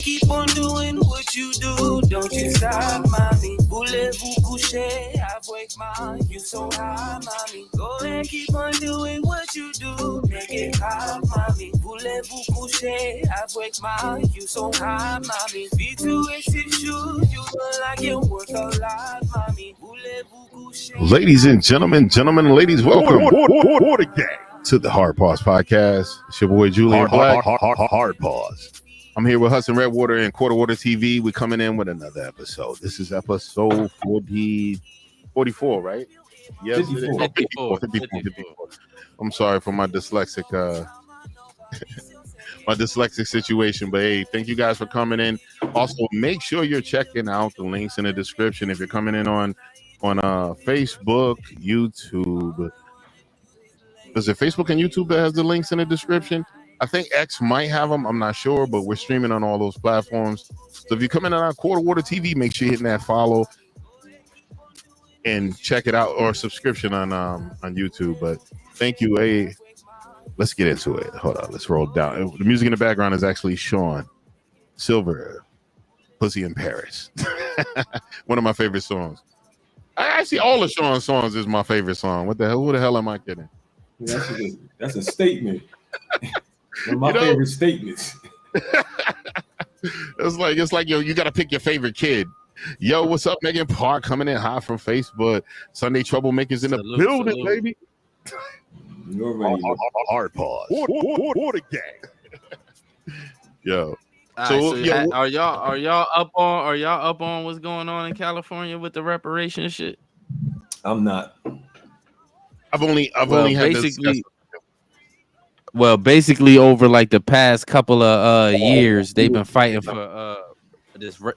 Keep on doing what you do, don't you stop, mommy. Voulez-vous coucher avec moi? You so high, mommy. Go and keep on doing what you do, make it hot, mommy. Voulez-vous coucher avec moi? You so high, mommy. V286 shoes, you look like you're worth a lot, mommy. Voulez-vous coucher? Ladies and gentlemen, and ladies, welcome to the Hard Pause Podcast. It's your boy Julian Black. Hard Pause. I'm here with Hudson Redwater and Quarter Water TV. We're coming in with another episode. This is episode 44, right? Yes, 54. I'm sorry for my dyslexic situation, but hey, thank you guys for coming in. Also, make sure you're checking out the links in the description if you're coming in on Facebook, YouTube. Is it Facebook and YouTube that has the links in the description? I think X might have them. I'm not sure, but we're streaming on all those platforms. So if you're coming in on Quarter Water TV, make sure you're hitting that follow and check it out, or subscription on YouTube. But thank you. Hey, let's get into it. Hold on, let's roll down. The music in the background is actually Sean Silver, "Pussy in Paris." One of my favorite songs. Actually, all of Sean's songs is my favorite song. What the hell? Who the hell am I kidding? That's a statement. One of my favorite statements. It's like yo, you got to pick your favorite kid. Yo, what's up, Megan Park coming in hot from Facebook. Sunday Troublemakers in the building, baby. You're ready. Hard Pause. Water gang. Yo. Are y'all up on what's going on in California with the reparation shit? I'm not. I've only had basically. Well, basically, over like the past couple of years, they've been fighting for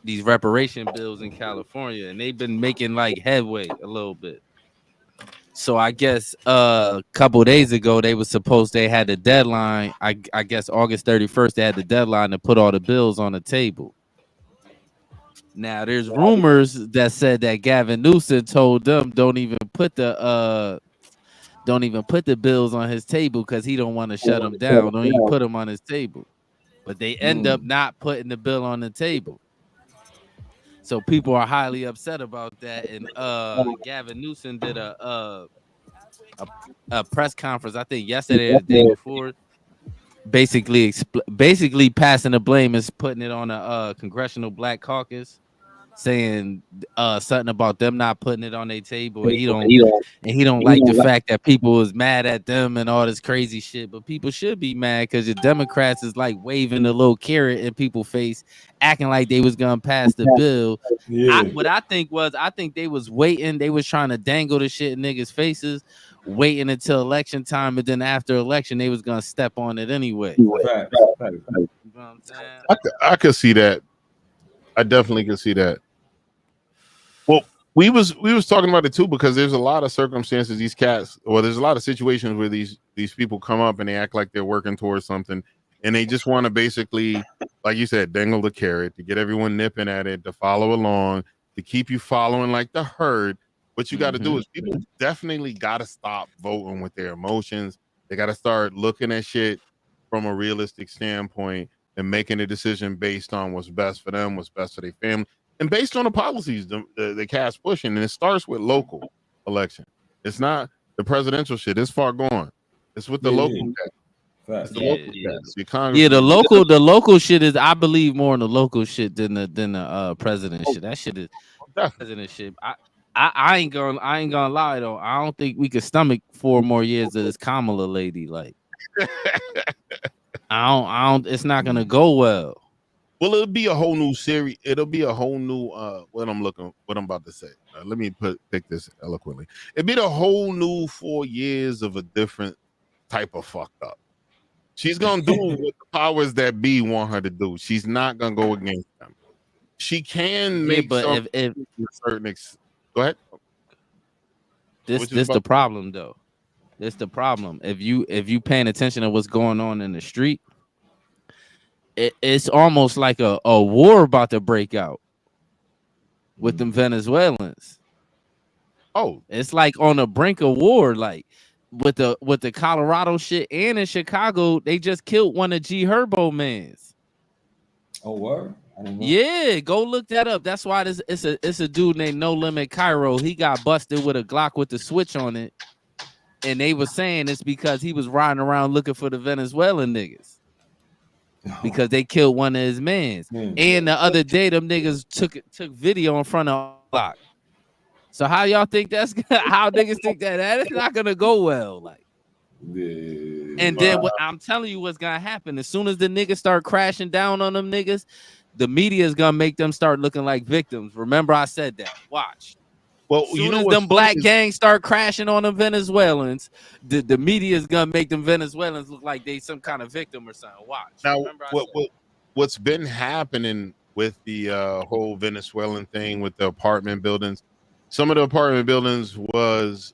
these reparation bills in California, and they've been making like headway a little bit. So I guess a couple of days ago, they had the deadline. I guess August 31st, they had the deadline to put all the bills on the table. Now, there's rumors that said that Gavin Newsom told them don't even put the bills on his table because he don't want to shut them down. Don't even put them on his table. But they end up not putting the bill on the table. So people are highly upset about that. And Gavin Newsom did a press conference, I think yesterday or the day before, basically passing the blame and putting it on a Congressional Black Caucus, saying something about them not putting it on their table. And he don't like the fact that people is mad at them and all this crazy shit. But people should be mad because the Democrats is like waving the little carrot in people's face, acting like they was gonna pass the bill. Yeah. I think they was waiting. They was trying to dangle the shit in niggas' faces, waiting until election time, and then after election they was gonna step on it anyway. You know what I'm saying? I could see that. I definitely can see that. Well, we was talking about it too, because there's a lot of circumstances these cats, or there's a lot of situations where these people come up and they act like they're working towards something, and they just want to basically, like you said, dangle the carrot to get everyone nipping at it, to follow along, to keep you following like the herd. What you got to do is people definitely got to stop voting with their emotions. They got to start looking at shit from a realistic standpoint and making a decision based on what's best for them, what's best for their family, and based on the policies the cast pushing. And it starts with local election. It's not the presidential shit. It's far gone. It's with the local cast. The local shit is, I believe, more in the local shit than the president shit. That shit is president shit. I ain't gonna lie though. I don't think we could stomach 4 more years of this Kamala lady. Like, I don't. It's not gonna go well. Well, it'll be a whole new series. It'll be a whole new what I'm about to say. Let me pick this eloquently. It'll be the whole new 4 years of a different type of fucked up. She's gonna do what the powers that be want her to do. She's not gonna go against them. She can make, but if certain go ahead. This the problem though. It's the problem. If you paying attention to what's going on in the street, it's almost like a war about to break out with them Venezuelans. Oh, it's like on the brink of war. Like with the Colorado shit, and in Chicago, they just killed one of G Herbo mans. Oh, word? I didn't know. Yeah, go look that up. That's why it's a dude named No Limit Cairo. He got busted with a Glock with the switch on it, and they were saying it's because he was riding around looking for the Venezuelan niggas because they killed one of his mans. Man. And the other day, them niggas took video in front of Glock. So how y'all think that's how niggas think that is not gonna go well? Like, Yeah. and then what I'm telling you, what's gonna happen as soon as the niggas start crashing down on them niggas, the media is gonna make them start looking like victims. Remember, I said that. Watch. Well, As soon as them black gangs start crashing on them Venezuelans, the media is gonna make them Venezuelans look like they some kind of victim or something. Watch. Now, what's been happening with the whole Venezuelan thing with the apartment buildings? Some of the apartment buildings was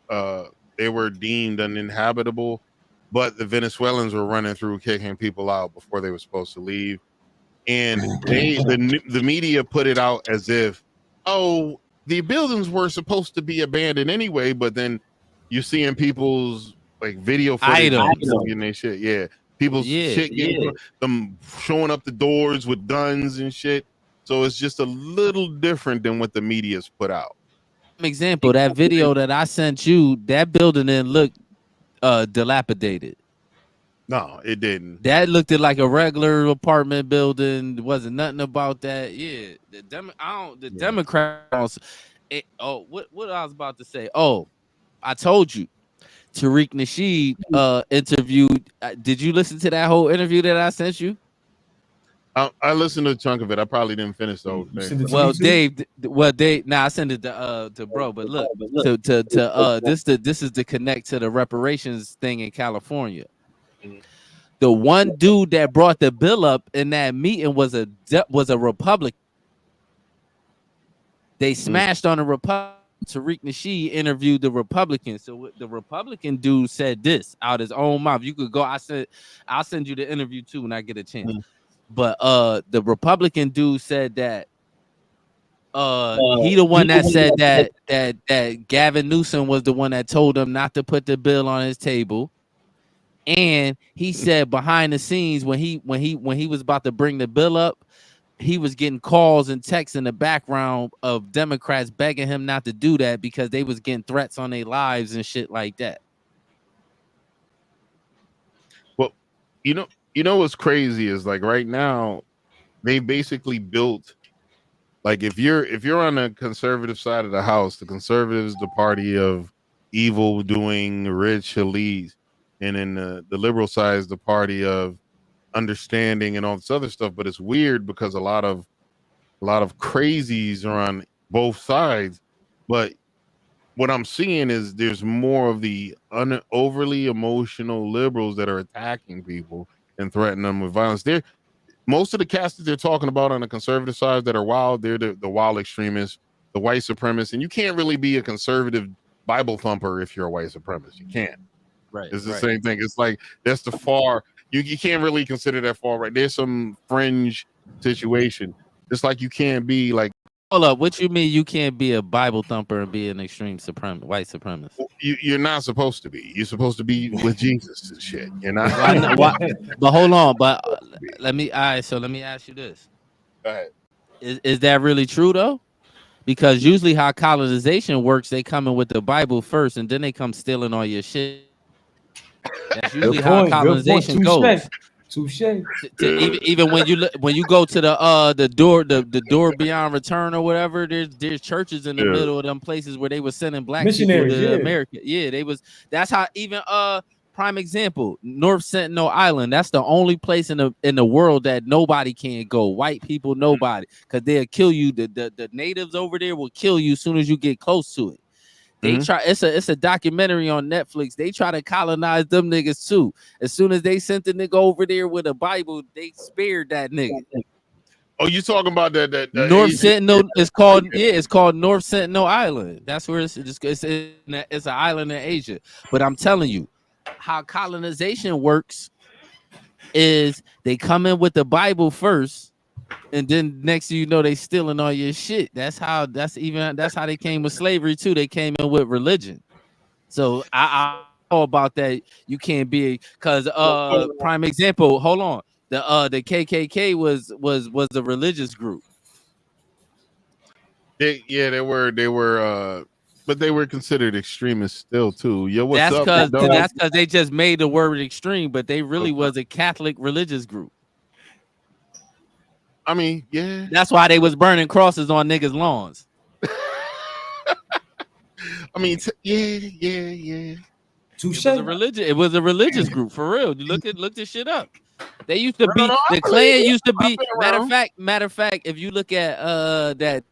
they were deemed uninhabitable, but the Venezuelans were running through kicking people out before they were supposed to leave, and the media put it out as if, oh, the buildings were supposed to be abandoned anyway, but then you're seeing people's like video footage and their shit. Yeah, people's shit getting them showing up the doors with guns and shit. So it's just a little different than what the media's put out. Example, that video that I sent you, that building didn't look dilapidated. No, it didn't. That looked like a regular apartment building. There wasn't nothing about that. Yeah, the Democrats. What I was about to say. Oh, I told you, Tariq Nasheed interviewed. Did you listen to that whole interview that I sent you? I listened to a chunk of it. I probably didn't finish the whole thing. Well, Dave. Now I sent it to bro. But look, this is the connect to the reparations thing in California. The one dude that brought the bill up in that meeting was a Republican. They smashed on a Republican. Tariq Nasheed interviewed the Republican. So the Republican dude said this out his own mouth. You could go. I'll send you the interview too when I get a chance. But the Republican dude said that he the one that said that Gavin Newsom was the one that told him not to put the bill on his table. And he said behind the scenes when he was about to bring the bill up, he was getting calls and texts in the background of Democrats begging him not to do that because they was getting threats on their lives and shit like that. Well, you know what's crazy is like right now they basically built like if you're on the conservative side of the house, the conservatives, the party of evil doing rich elites, and then the liberal side is the party of understanding and all this other stuff. But it's weird because a lot of crazies are on both sides. But what I'm seeing is there's more of the overly emotional liberals that are attacking people and threatening them with violence. Most of the cast that they're talking about on the conservative side that are wild, they're the wild extremists, the white supremacists, and you can't really be a conservative Bible thumper if you're a white supremacist. You can't. Right. It's the same thing. It's like that's the far. You can't really consider that far right. There's some fringe situation. It's like you can't be like. Hold up. What you mean you can't be a Bible thumper and be an extreme white supremacist? You're not supposed to be. You're supposed to be with Jesus and shit. You're not. But hold on. But let me ask you this. Go ahead. Is that really true though? Because usually how colonization works, they come in with the Bible first, and then they come stealing all your shit. That's usually how colonization goes. Touche. Even when you go to the door beyond return or whatever, there's churches in the middle of them places where they were sending black people to America. Yeah, they was. That's how even prime example, North Sentinel Island. That's the only place in the world that nobody can go. White people, nobody, because they'll kill you. The natives over there will kill you as soon as you get close to it. They try. It's a documentary on Netflix. They try to colonize them niggas too. As soon as they sent the nigga over there with a Bible, they spared that nigga. Oh, you talking about that North Sentinel? It's called North Sentinel Island. That's where it's an island in Asia. But I'm telling you, how colonization works is they come in with the Bible first. And then next thing you know, they stealing all your shit. That's how they came with slavery too. They came in with religion. So I know about that. You can't be because prime example. Hold on. The KKK was a religious group. They were but they were considered extremists still too. Yo, what's That's up? because they just made the word extreme, but they really was a Catholic religious group. I mean, yeah. That's why they was burning crosses on niggas' lawns. I mean, yeah. Touche. It was a religious group for real. You look this shit up. They used to be the Klan used to be matter of fact, if you look at that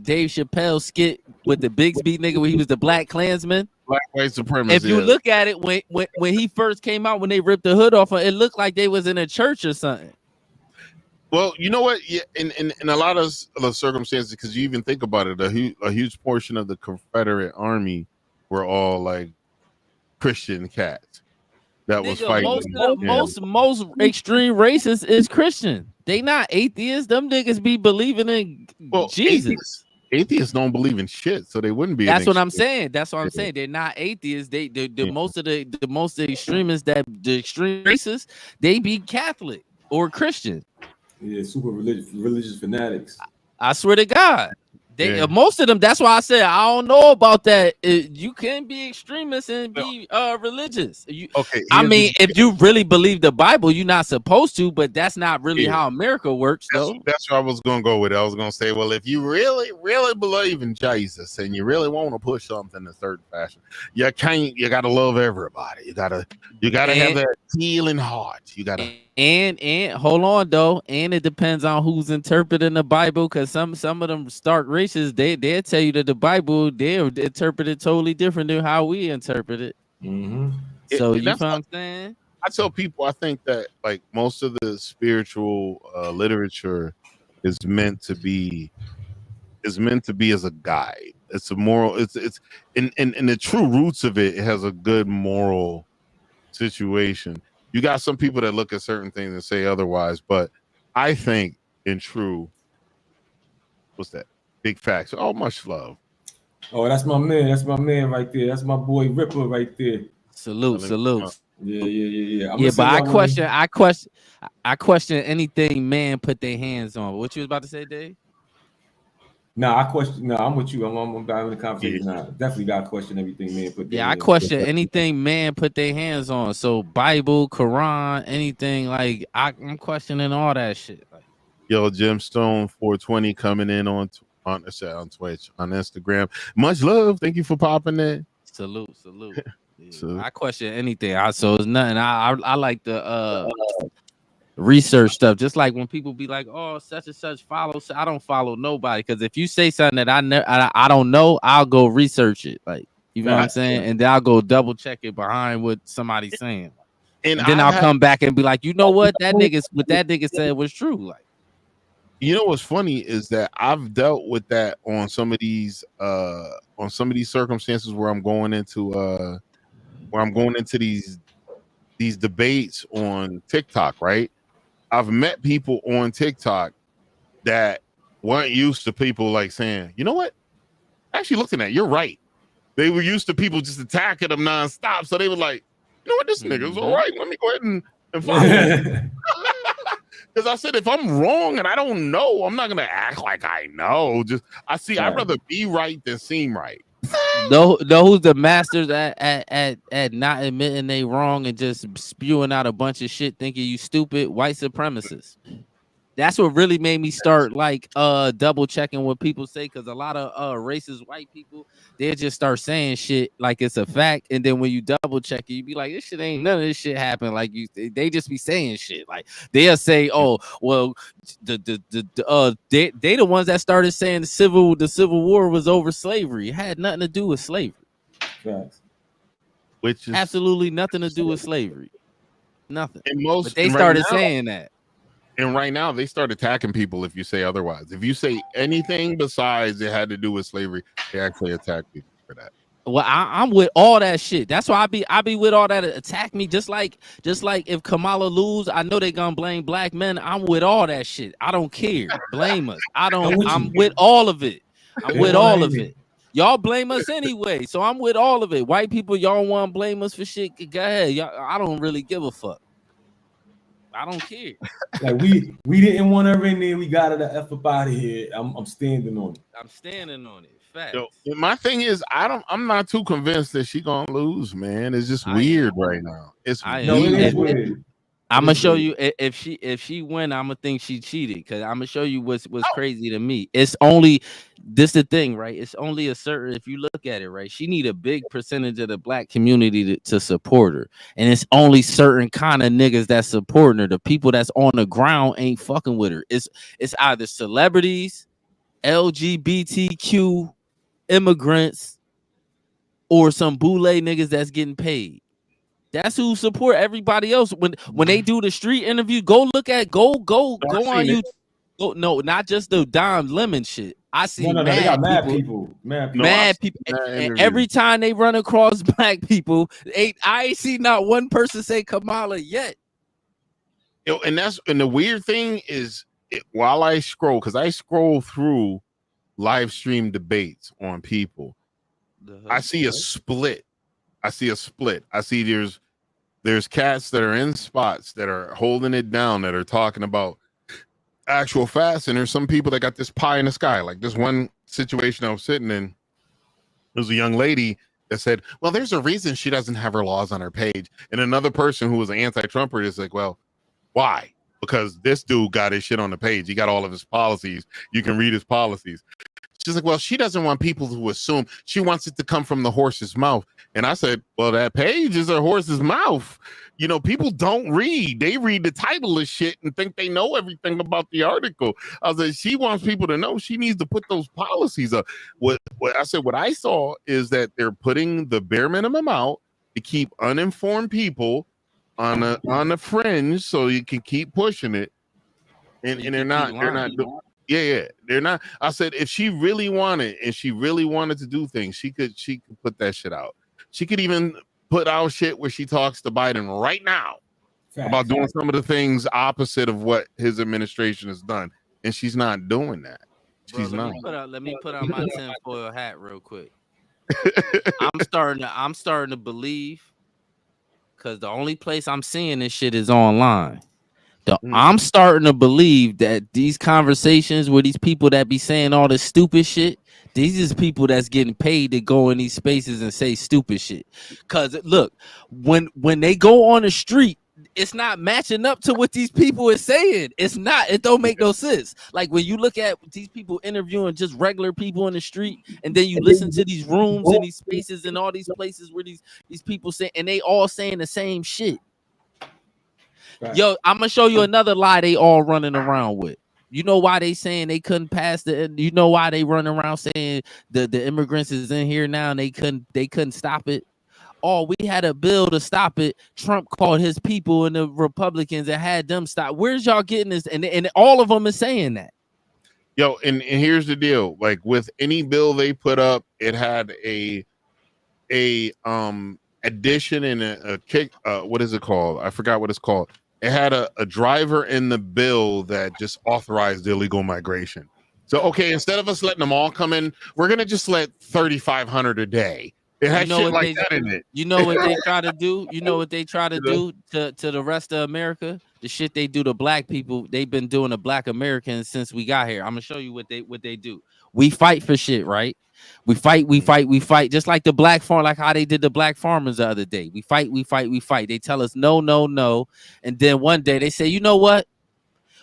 Dave Chappelle skit with the Bigsby nigga where he was the Black Klansman. Black white supremacist. If you look at it when he first came out, when they ripped the hood off, it looked like they was in a church or something. Well, you know what? Yeah, in a lot of circumstances, because you even think about it, a huge portion of the Confederate Army were all like Christian cats that was fighting. Most extreme racists is Christian. They not atheists. Them niggas be believing in Jesus. Atheists don't believe in shit, so they wouldn't be. That's what I'm saying. They're not atheists. They most of the extremists the extreme racists, they be Catholic or Christian. Yeah, super religious fanatics. I swear to God. Most of them, that's why I said I don't know about that. You can be extremist and be religious. I mean, if you really believe the Bible, you're not supposed to, but that's not really how America works, though. That's what I was gonna go with. I was gonna say, well, if you really, really believe in Jesus and you really want to push something in a certain fashion, you gotta love everybody. You gotta have that healing heart. You gotta and hold on though, and it depends on who's interpreting the Bible, because some of them stark racists, they'll tell you that the Bible they'll interpret it totally different than how we interpret it. Mm-hmm. So you know what I'm saying? I tell people I think that like most of the spiritual literature is meant to be as a guide. It's a moral. It's in the true roots of it. It has a good moral situation. You got some people that look at certain things and say otherwise, but I think in true, what's that? Big facts. Oh, much love. Oh, that's my man. That's my man right there. That's my boy Ripper right there. Salute. Yeah. Yeah, but I question anything man put their hands on. What you was about to say, Dave? I'm with you. I'm having the conversation now. Definitely got to question everything man put their hands on. I question anything man put their hands on. So Bible, Quran, anything like I'm questioning all that shit. Like, yo, Gemstone 420 coming in on Twitch, on Instagram. Much love. Thank you for popping in. Salute. Yeah, I question anything. So it's nothing. I like the research stuff, just like when people be like, oh, such and such follow. I don't follow nobody, because if you say something that I don't know, I'll go research it, like, you know what I'm saying, and then I'll go double check it behind what somebody's saying, and then I'll come back and be like, you know what that nigga said was true. Like, you know what's funny is that I've dealt with that on some of these circumstances where I'm going into these debates on TikTok, right? I've met people on TikTok that weren't used to people like saying, you know what? Actually looking at, you're right. They were used to people just attacking them nonstop. So they were like, you know what? This nigga's all right. Let me go ahead and follow. Because I said, if I'm wrong and I don't know, I'm not going to act like I know. I'd rather be right than seem right. Know who's the masters at not admitting they wrong and just spewing out a bunch of shit thinking you stupid? White supremacists. That's what really made me start like double checking what people say, because a lot of racist white people, they just start saying shit like it's a fact, and then when you double check it, you be like, this shit ain't, none of this shit happened. Like they just be saying shit. Like they'll say, oh well, they the ones that started saying the Civil War was over slavery. It had nothing to do with slavery. Yes. Which is absolutely nothing to do with slavery. Nothing. But they right started now, saying that. And right now, they start attacking people if you say otherwise. If you say anything besides it had to do with slavery, they actually attack people for that. Well, I'm with all that shit. That's why I be with all that. Attack me, just like if Kamala lose, I know they gonna blame black men. I'm with all that shit. I don't care. Blame us. I'm with all of it. I'm with all of it. Y'all blame us anyway, so I'm with all of it. White people, y'all want to blame us for shit? Go ahead. I don't really give a fuck. I don't care. Like we didn't want her in there. We got her the F up out of here. I'm standing on it. I'm standing on it. Facts. Yo, my thing is, I'm not too convinced that she gonna lose, man. It's just I weird am. right now. It's I am. No, it is weird. weird. I'm gonna show you if she win, I'm gonna think she cheated because I'm gonna show you what's crazy to me. It's only this the thing, right? It's only a certain if you look at it, right? She need a big percentage of the black community to support her, and it's only certain kind of niggas that's supporting her. The people that's on the ground ain't fucking with her. It's either celebrities, LGBTQ immigrants, or some boule niggas that's getting paid. That's who support everybody else. When they do the street interview, go look at go on you. No, not just the Dime Lemon shit. I see No, they got mad people. Mad people. And every time they run across black people, I ain't see not one person say Kamala yet. Yo, and the weird thing is, while I scroll, because I scroll through live stream debates on people, I see a split. I see there's cats that are in spots that are holding it down, that are talking about actual facts, and there's some people that got this pie in the sky. Like this one situation I was sitting in, there was a young lady that said, well, there's a reason she doesn't have her laws on her page. And another person who was an anti-Trumper is like, well, why? Because this dude got his shit on the page. He got all of his policies. You can read his policies. She's like, well, she doesn't want people to assume. She wants it to come from the horse's mouth. And I said, well, that page is a horse's mouth. You know, people don't read. They read the title of shit and think they know everything about the article. I was like, she wants people to know. She needs to put those policies up. What I said, what I saw is that they're putting the bare minimum out to keep uninformed people on the fringe so you can keep pushing it. And they're not doing. Yeah, they're not. I said if she really wanted to do things, she could put that shit out. She could even put out shit where she talks to Biden right now about doing some of the things opposite of what his administration has done, and she's not doing that. She's not. Let me put on my tinfoil hat real quick. I'm starting to believe, because the only place I'm seeing this shit is online. I'm starting to believe that these conversations with these people that be saying all this stupid shit, these is people that's getting paid to go in these spaces and say stupid shit. Cause look, when they go on the street, it's not matching up to what these people are saying. It's not. It don't make no sense. Like when you look at these people interviewing just regular people in the street, and then you listen to these rooms and these spaces and all these places where these people say, and they all saying the same shit. Right. Yo, I'm gonna show you another lie they all running around with. You know why they saying they couldn't pass you know why they run around saying the immigrants is in here now and they couldn't stop it. Oh, we had a bill to stop it. Trump called his people and the Republicans and had them stop. Where's y'all getting this? And all of them is saying that. Yo, and here's the deal. Like with any bill they put up, it had a addition and a kick. What is it called? I forgot what it's called. It had a driver in the bill that just authorized illegal migration. So, okay, instead of us letting them all come in, we're going to just let 3,500 a day. It had shit like that in it. You know what they try to do? You know what they try to do to the rest of America? The shit they do to black people, they've been doing to black Americans since we got here. I'm going to show you what they do. We fight for shit, right? We fight, just like the black farm, like how they did the black farmers the other day. We fight. They tell us no. And then one day they say, you know what?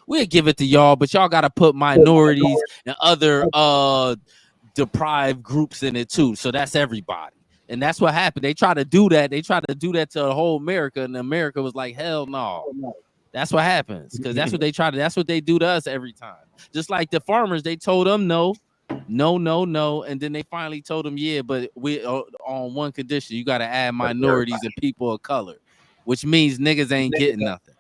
We'll give it to y'all, but y'all got to put minorities and other deprived groups in it too. So that's everybody. And that's what happened. They try to do that. They try to do that to the whole America. And America was like, hell no. That's what happens. Because that's what they try to, that's what they do to us every time. Just like the farmers, they told them no. And then they finally told them, yeah, but we on one condition, you got to add minorities and people of color, which means niggas ain't getting nothing.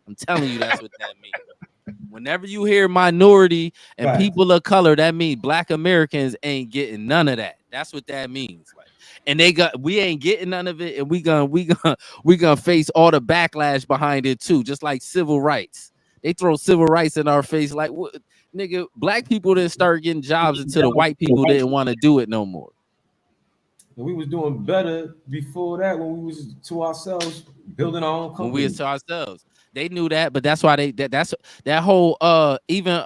I'm telling you, that's what that means. Whenever you hear minority and people of color, that means black Americans ain't getting none of that. That's what that means. Like, and we ain't getting none of it, and we gonna face all the backlash behind it too, just like civil rights. They throw civil rights in our face, like what? Nigga, black people didn't start getting jobs until the white people didn't want to do it no more. We was doing better before that when we was to ourselves, building our own company. When we was to ourselves. They knew that, but that's why that's that whole even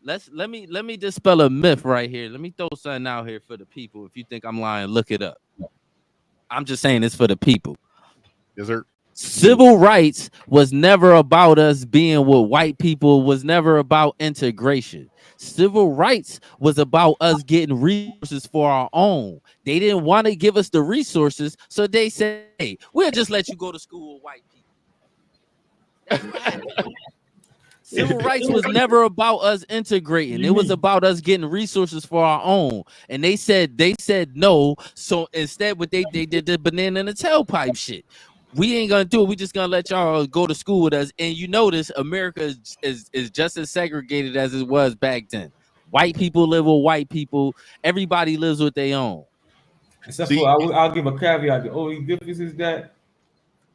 let me dispel a myth right here. Let me throw something out here for the people. If you think I'm lying, look it up. I'm just saying it's for the people. Yes, sir. Civil rights was never about us being with white people, was never about integration. Civil rights was about us getting resources for our own. They didn't want to give us the resources, so they said, hey, we'll just let you go to school with white people. That's what happened. Civil rights was never about us integrating. It was about us getting resources for our own. And they said no. So instead, what they did the banana in the tailpipe shit. We ain't gonna do it. We just gonna let y'all go to school with us. And you notice America is just as segregated as it was back then. White people live with white people. Everybody lives with their own. Except for I'll give a caveat. The only difference is that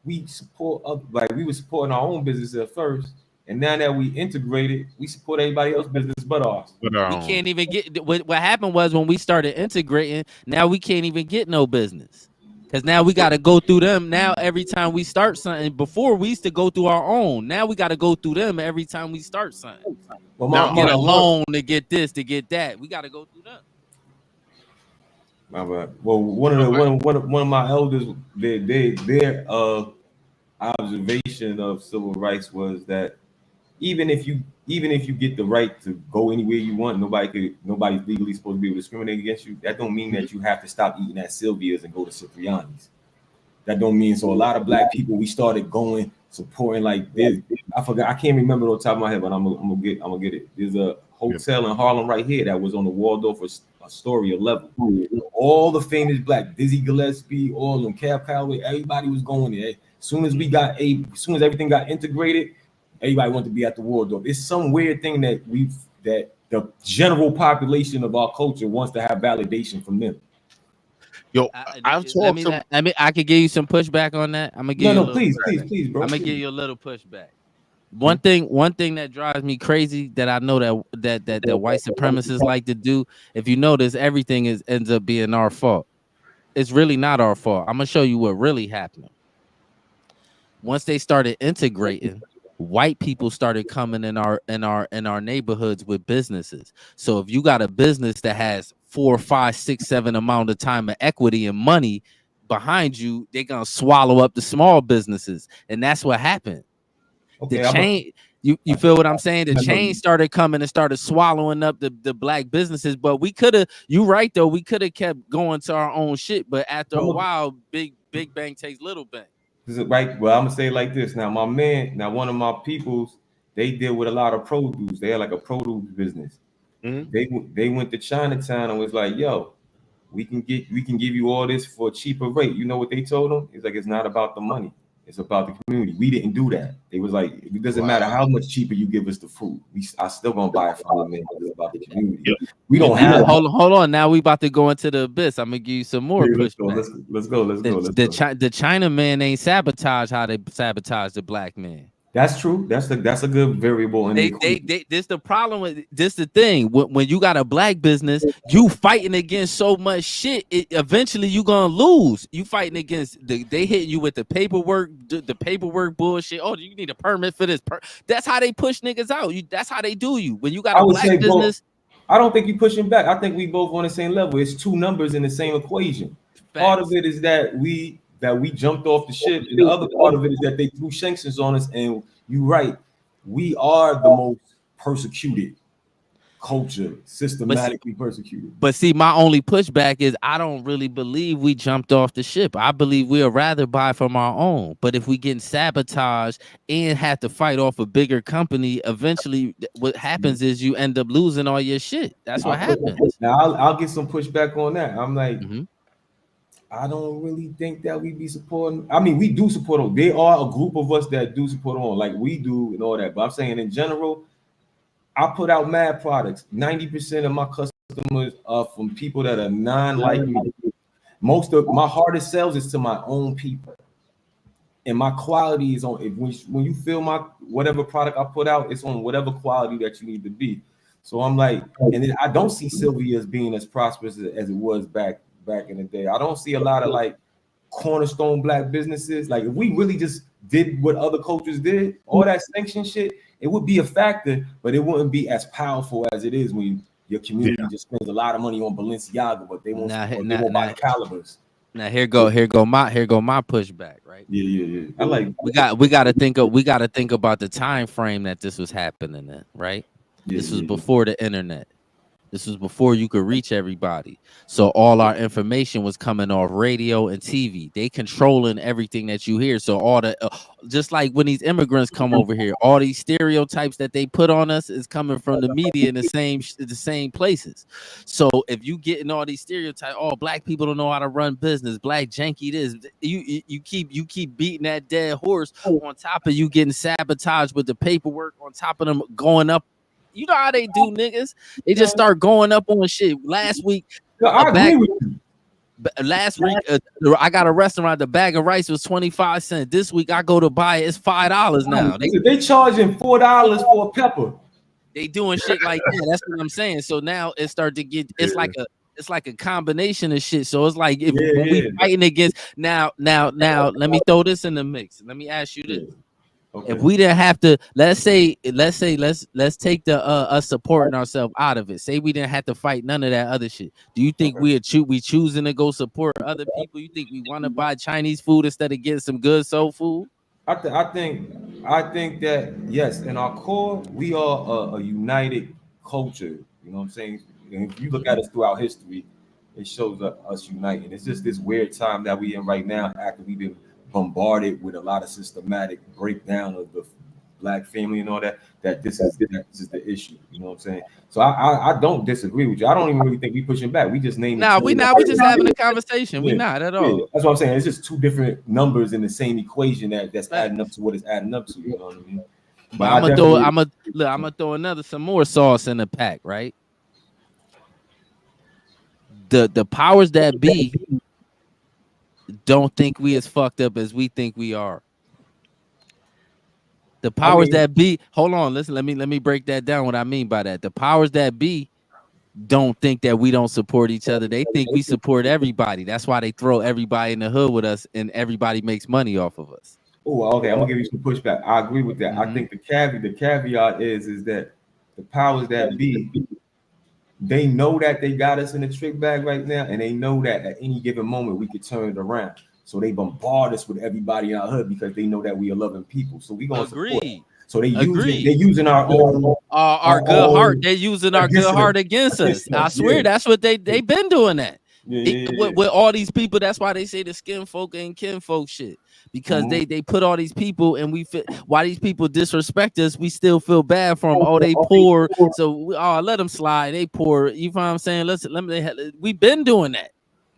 we support like we were supporting our own business at first, and now that we integrated, we support everybody else's business but ours. We can't even get what happened was when we started integrating. Now we can't even get no business. Because now we got to go through them. Now every time we start something, before we used to go through our own. Now we got to go through them every time we start something. Well, now get a loan to get this, to get that. We got to go through them. My bad. Well, one of my elders, their observation of civil rights was that even if you get the right to go anywhere you want, nobody's legally supposed to be able to discriminate against you. That don't mean that you have to stop eating at Sylvia's and go to Cipriani's. That don't mean so. A lot of black people, we started going supporting like this. I forgot. I can't remember on top of my head, but I'm gonna get it. There's a hotel in Harlem right here that was on the Waldorf Astoria level. All the famous black, Dizzy Gillespie, all of them, Cab Calloway, everybody was going there. As soon as everything got integrated, everybody wanted to be at the Waldorf. It's some weird thing that the general population of our culture wants to have validation from them. Yo, I've talked to. I could give you some pushback on that. I'm gonna give you. Please, bro. I'm gonna give you a little pushback. One thing that drives me crazy that I know that white supremacists like to do. If you notice, everything ends up being our fault. It's really not our fault. I'm gonna show you what really happened. Once they started integrating, white people started coming in our neighborhoods with businesses. So if you got a business that has 4, 5, 6, 7 amount of time of equity and money behind you, they're gonna swallow up the small businesses, and that's what happened. Okay, the chain, you feel what I'm saying? The chain started coming and started swallowing up the black businesses. But we could have, you right though, we could have kept going to our own shit. But after a while, big bang takes little bang. Is it right? Well, I'm gonna say it like this. Now, one of my peoples, they deal with a lot of produce. They had like a produce business. Mm-hmm. They went to Chinatown and was like, "Yo, we can give you all this for a cheaper rate." You know what they told them? It's like, it's not about the money. It's about the community. We didn't do that. They was like, it doesn't matter how much cheaper you give us the food. I still gonna buy it from them, man. It's about the community. Yep. We don't have. Hold on. Now we about to go into the abyss. I'm gonna give you some more. Let's go. The China man ain't sabotage how they sabotage the black man. That's true. That's a good variable. In this the problem with this. The thing when you got a black business, you fighting against so much shit. Eventually you gonna lose. You fighting against they hitting you with the paperwork bullshit. Oh, you need a permit for this. That's how they push niggas out. That's how they do you. When you got a black business, I don't think you pushing back. I think we both on the same level. It's two numbers in the same equation. Facts. Part of it is that we jumped off the ship, and the other part of it is that they threw sanctions on us. And you're right, we are the most persecuted culture, systematically persecuted. But see, my only pushback is I don't really believe we jumped off the ship. I believe we'll rather buy from our own. But if we get sabotaged and have to fight off a bigger company, eventually what happens is you end up losing all your shit. That's what happens. Now I'll get some pushback on that. I'm like, I don't really think that we be supporting. I mean, we do support them. There are a group of us that do support them, like we do and all that. But I'm saying in general, I put out mad products. 90% of my customers are from people that are non-like me. Most of my hardest sales is to my own people. And my quality is on, when you feel my whatever product I put out, it's on whatever quality that you need to be. So I'm like, and then I don't see Sylvia as being as prosperous as it was back in the day. I don't see a lot of like cornerstone black businesses. Like if we really just did what other cultures did, all that sanction shit, it would be a factor, but it wouldn't be as powerful as it is when your community just spends a lot of money on Balenciaga, but they won't, they won't buy the calibers. Now here go my pushback, right? Yeah. I like we got to think about the time frame that this was happening in, right? This was before the internet. This was before you could reach everybody. So all our information was coming off radio and TV. They controlling everything that you hear. So all the just like when these immigrants come over here, all these stereotypes that they put on us is coming from the media in the same places. So if you getting all these stereotypes, oh, black people don't know how to run business, black janky this, you keep beating that dead horse on top of you getting sabotaged with the paperwork on top of them going up. You know how they do, niggas. They just start going up on shit. Last week, I got a restaurant. The bag of rice was 25 cents. This week, I go to buy it. It's $5 now. They charging $4 for a pepper. They doing shit like that. That's what I'm saying. So now it started to get. It's like a combination of shit. So it's like if we fighting against now. Let me throw this in the mix. Let me ask you this. Okay. If we didn't have to, let's take the us supporting ourselves out of it. Say we didn't have to fight none of that other shit. Do you think we choosing to go support other people? You think we want to buy Chinese food instead of getting some good soul food? I think that yes, in our core, we are a united culture. You know what I'm saying? And if you look at us throughout history, it shows us uniting. It's just this weird time that we in right now after we've been bombarded with a lot of systematic breakdown of the black family and all that this is the issue. You know what I'm saying? So I don't disagree with you. I don't even really think we pushing back. We just named we just having a conversation. We not at all. Yeah. That's what I'm saying. It's just two different numbers in the same equation that's adding up to what it's adding up to. You know what I mean? But I'm gonna throw some more sauce in the pack, right? The powers that be don't think we as fucked up as we think we are. The powers that be, hold on, listen, let me break that down. What I mean by that, the powers that be don't think that we don't support each other. They think we support everybody. That's why they throw everybody in the hood with us, and everybody makes money off of us. Oh, okay. I'm gonna give you some pushback. I agree with that. I think the caveat is that the powers that be, they know that they got us in a trick bag right now, and they know that at any given moment we could turn it around. So they bombard us with everybody in our hood because they know that we are loving people. So we gonna support them. So they using our own our good heart. They're using our good heart against us. I swear that's what they been doing that. With all these people. That's why they say the skin folk ain't kin folk shit. Because they put all these people, and we fit. Why these people disrespect us, we still feel bad for them. Oh, they poor, so let them slide. They poor. You know what I'm saying? We've been doing that.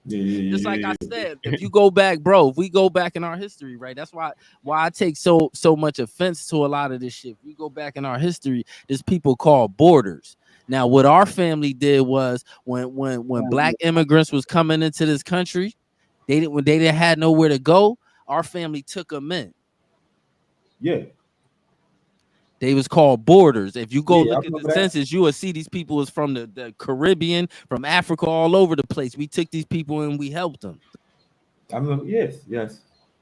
Just like I said, if you go back, bro, if we go back in our history, right? That's why I take so much offense to a lot of this shit. If we go back in our history, there's people called borders. Now, what our family did was when black immigrants was coming into this country, they didn't have nowhere to go. Our family took them in. Yeah. They was called borders. If you go look at the census, you will see these people is from the Caribbean, from Africa, all over the place. We took these people and we helped them. I remember, yes.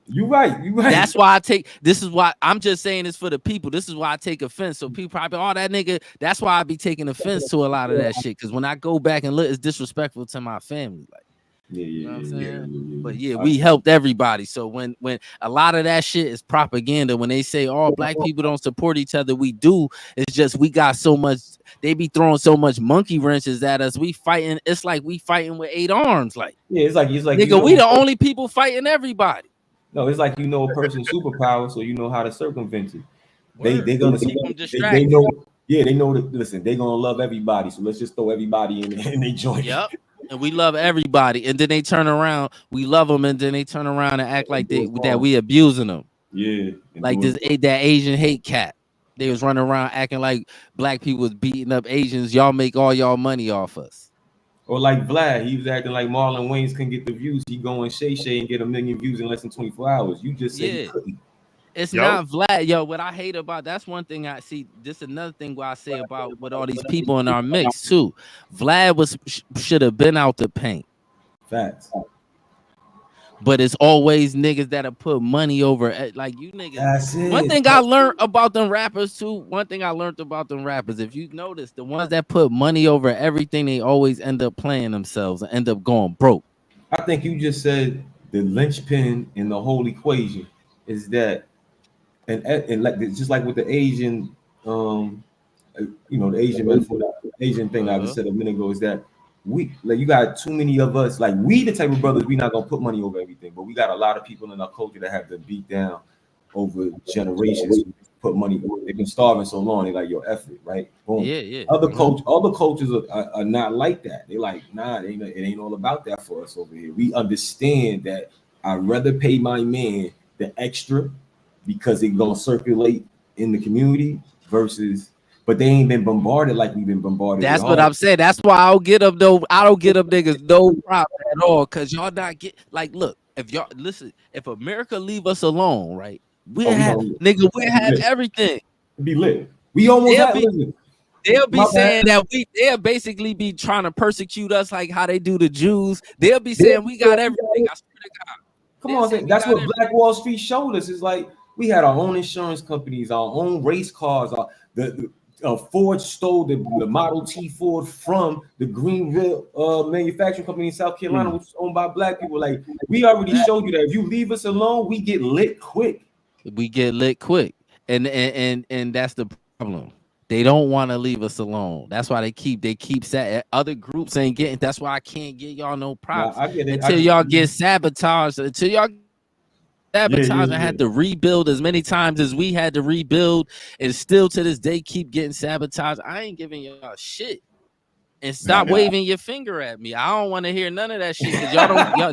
You're right. That's why this is why I'm just saying this for the people. This is why I take offense. So people probably, that nigga, that's why I be taking offense to a lot of that shit. Because when I go back and look, it's disrespectful to my family. Like, you know what I'm saying? But we helped everybody. So when a lot of that shit is propaganda, when they say all black people don't support each other, we do. It's just we got so much. They be throwing so much monkey wrenches at us. We fighting. It's like we fighting with 8 arms. Like it's like nigga, we the only people fighting everybody. No, it's like a person's superpower, so you know how to circumvent it. They gonna keep them distracted. They know. Yeah, they know that. Listen, they gonna love everybody. So let's just throw everybody in they joint. Yep. And we love everybody, and then they turn around. We love them, and then they turn around and act like that we abusing them. Yeah, like that Asian hate cat. They was running around acting like black people was beating up Asians. Y'all make all y'all money off us. Or like Vlad, he was acting like Marlon Wayans couldn't get the views. He go and Shay and get 1 million views in less than 24 hours. You just said he couldn't. It's not Vlad, what I hate about that's one thing I see. This another thing what I say about with all these people in our mix too. Vlad should have been out the paint. Facts. but it's always niggas that'll put money over like you niggas. That's it. One thing I learned about them rappers too. One thing I learned about them rappers, if you notice, the ones that put money over everything, they always end up playing themselves and end up going broke. I think you just said the linchpin in the whole equation is that, and like just like with the Asian, the Asian metaphor, the Asian thing I just said a minute ago is that we like you got too many of us, like we the type of brothers, we not gonna put money over everything, but we got a lot of people in our culture that have to beat down over generations. Put money, they've been starving so long, they like your effort, right? Boom. Yeah. Other cultures are not like that. They like, nah, it ain't all about that for us over here. We understand that I'd rather pay my man the extra because it gonna circulate in the community versus, but they ain't been bombarded like we've been bombarded. That's what I'm saying. That's why I don't get up niggas no problem at all. Cause y'all not get like, look, if y'all listen, if America leave us alone, right? We'll have everything. Be lit. We almost they'll be saying that they'll basically be trying to persecute us like how they do the Jews. They'll be saying we got everything. I swear to God. Come on, that's what Black Wall Street showed us. It's like we had our own insurance companies, our own race cars. Ford stole the Model T Ford from the Greenville manufacturing company in South Carolina, which is owned by Black people. Like we already showed you that if you leave us alone, we get lit quick. We get lit quick, and that's the problem. They don't want to leave us alone. That's why they keep saying other groups ain't getting. That's why I can't get y'all no props until y'all get sabotaged. Until y'all and had to rebuild as many times as we had to rebuild, and still to this day keep getting sabotaged. I ain't giving y'all shit. And stop waving your finger at me. I don't want to hear none of that shit because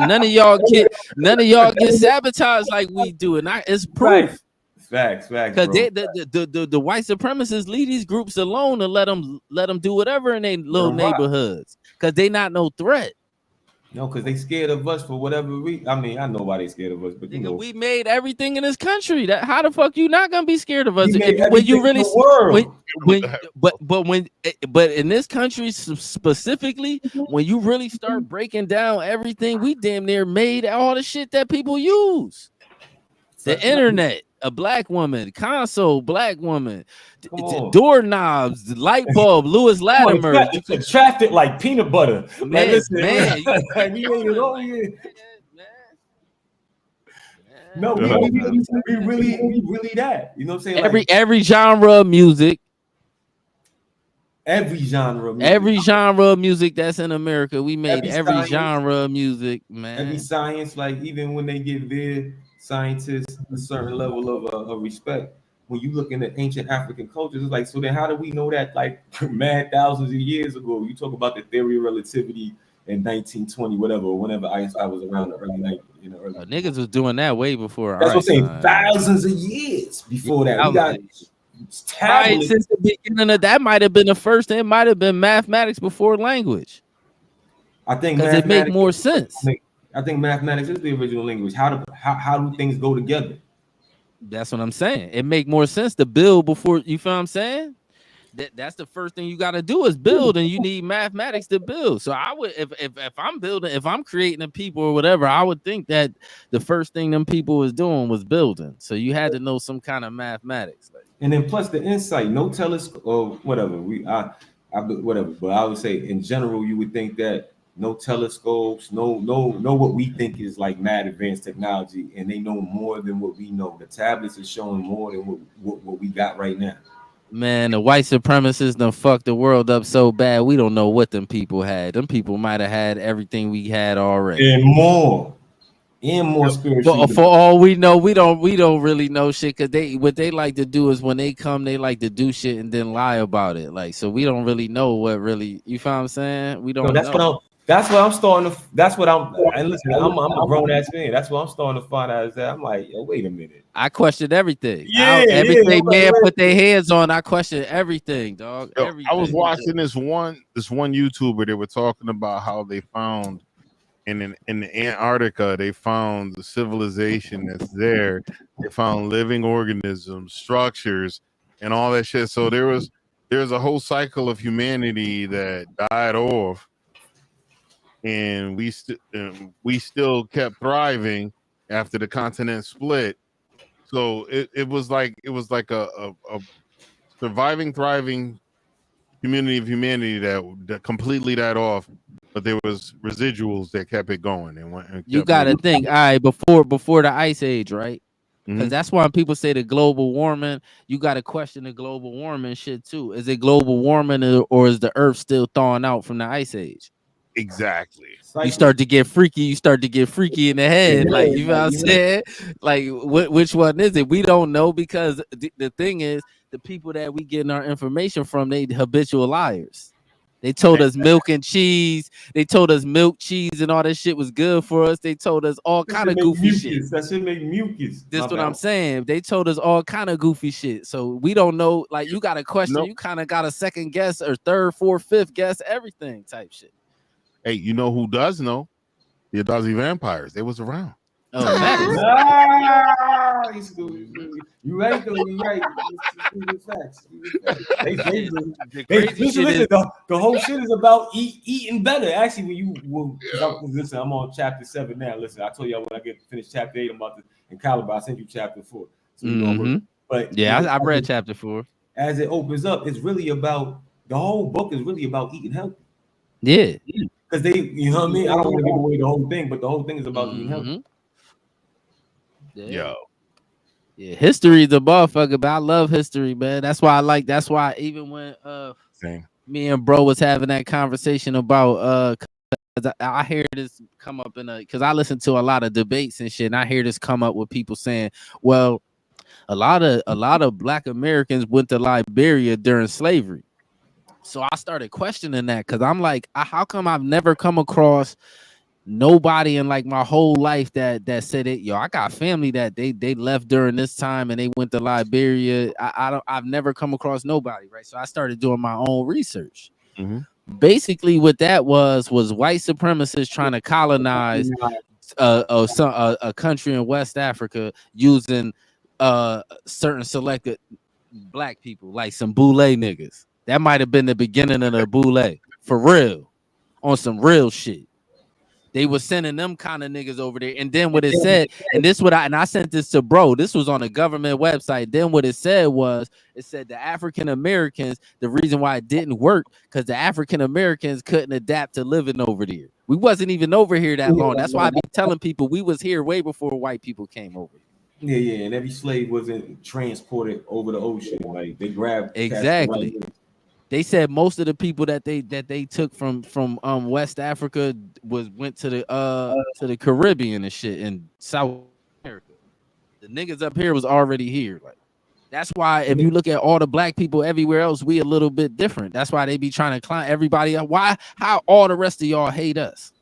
none of y'all get sabotaged like we do, and it's proof. Facts. Because the white supremacists leave these groups alone and let them do whatever in their little neighborhoods because they not no threat. No, because they scared of us for whatever reason. I mean, I know why they scared of us, but you know, we made everything in this country. That how the fuck you not gonna be scared of us when you really but in this country specifically, when you really start breaking down everything, we damn near made all the shit that people use. The internet, a black woman, console, black woman, doorknobs, light bulb, Lewis Latimer. Trapped it like peanut butter. Man, we made it all here. No, we really that. You know what I'm saying? Every genre of music. Every genre of music that's in America, we made every genre of music, man. Every science, like even when they give their scientists a certain level of respect, when you look into ancient African cultures, it's like, so then how do we know that like mad thousands of years ago? You talk about the theory of relativity in 1920, whatever, whenever Einstein was around the early 90s. Niggas was doing that way before. That's what I'm saying. Thousands of years before that. We got since the beginning of that might have been the first. It might have been mathematics before language. I think because it make more sense. I think mathematics is the original language. How do things go together? That's what I'm saying. It make more sense to build before you feel what I'm saying. That's the first thing you got to do is build, and you need mathematics to build. So I would, if I'm building, if I'm creating a people or whatever, I would think that the first thing them people was doing was building. So you had to know some kind of mathematics. And then plus the insight, no telescope or whatever. Whatever. But I would say in general, you would think that no telescopes, no what we think is like mad advanced technology, and they know more than what we know. The tablets are showing more than what we got right now. Man, the white supremacists done fucked the world up so bad. We don't know what them people had. Them people might have had everything we had already, and more spiritual. But for all we know, we don't really know shit. Cause what they like to do is when they come, they like to do shit and then lie about it. Like, so we don't really know what really. You feel what I'm saying? We don't. No, that's what I'm starting to. That's what I'm. And listen, I'm a grown ass man. That's what I'm starting to find out is that I'm like, yo, wait a minute. I question everything. Everything man put their hands on. I question everything, dog. Yo, everything. I was watching this one YouTuber. They were talking about how they found in Antarctica. They found the civilization that's there. They found living organisms, structures, and all that shit. So there's a whole cycle of humanity that died off. and we still kept thriving after the continent split. So it was like a surviving, thriving community of humanity that completely died off, but there was residuals that kept it going and went. And You kept got to moving. think, all right, before the ice age, right? Because Mhm. that's why people say the global warming, you got to question the global warming shit too. Is it global warming or is the earth still thawing out from the ice age? Exactly. You start to get freaky. You start to get freaky in the head. Like, you know what I'm saying? Like, which one is it? We don't know, because the thing is, the people that we getting our information from, they habitual liars. They told us milk and cheese. They told us milk, cheese, and all that shit was good for us. They told us all kind of goofy shit. That should make mucus. That's what I'm saying. They told us all kind of goofy shit. So we don't know. Like, you got to question. Nope. You kind of got to second guess or third, fourth, fifth guess everything type shit. Hey, you know who does know? The Adazi vampires. They was around. Oh, that is. You right though. You right. Facts. The Hey, crazy shit listen, is, the whole shit is about eating better. Actually, listen, I'm on chapter 7 now. Listen, I told y'all when I get finished chapter 8, I'm about to in Caliber. I sent you chapter 4. So but yeah, I read chapter 4. As it opens up, it's really about the whole book is really about eating healthy. Yeah, because they, you know what I mean. I don't want to give away the whole thing, but the whole thing is about eating healthy. Yo. Yeah, history is a motherfucker, but I love history, man. That's why that's why even when me and bro was having that conversation about cause I hear this come up because I listen to a lot of debates and shit, and I hear this come up with people saying, well, a lot of Black Americans went to Liberia during slavery. So I started questioning that, because I'm like, how come I've never come across nobody in like my whole life that said it? Yo, I got family that they left during this time and they went to Liberia. I've never come across nobody, right? So I started doing my own research. Basically, what that was white supremacists trying to colonize a country in West Africa using certain selected Black people, like some Boule niggas. That might have been the beginning of the Boule, for real, on some real shit. They were sending them kind of niggas over there. And then what it said, and I sent this to bro, this was on a government website. Then what it said the African Americans, the reason why it didn't work, because the African Americans couldn't adapt to living over there. We wasn't even over here that long. That's why I be telling people we was here way before white people came over. Yeah, and every slave wasn't transported over the ocean. Like they grabbed exactly. They said most of the people that they took from West Africa went to the Caribbean and shit in South America. The niggas up here was already here. Like, that's why if you look at all the Black people everywhere else, we a little bit different. That's why they be trying to climb everybody up. How all the rest of y'all hate us?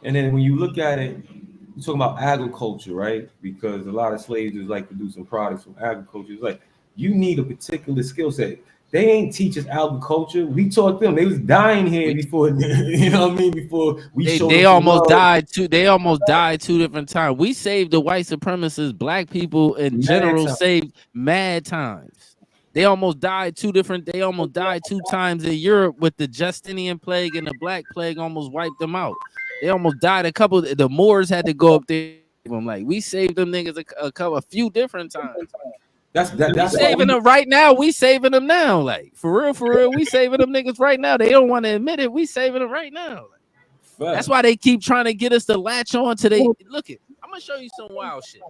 And then when you look at it, you're talking about agriculture, right? Because a lot of slaves just like producing products from agriculture. It's like you need a particular skill set. They ain't teach us agriculture. We taught them. They was dying here before, you know what I mean? Before we showed they almost died too. They almost died 2 different times. We saved the white supremacists. Black people in general saved mad times. They almost died 2 times in Europe with the Justinian plague, and the Black plague almost wiped them out. They almost died the Moors had to go up there. Like, we saved them niggas a few different times. That's saving them right now. We saving them now. Like, for real. We saving them niggas right now. They don't want to admit it. We saving them right now. Like, that's why they keep trying to get us to latch on to look it. I'm gonna show you some wild shit.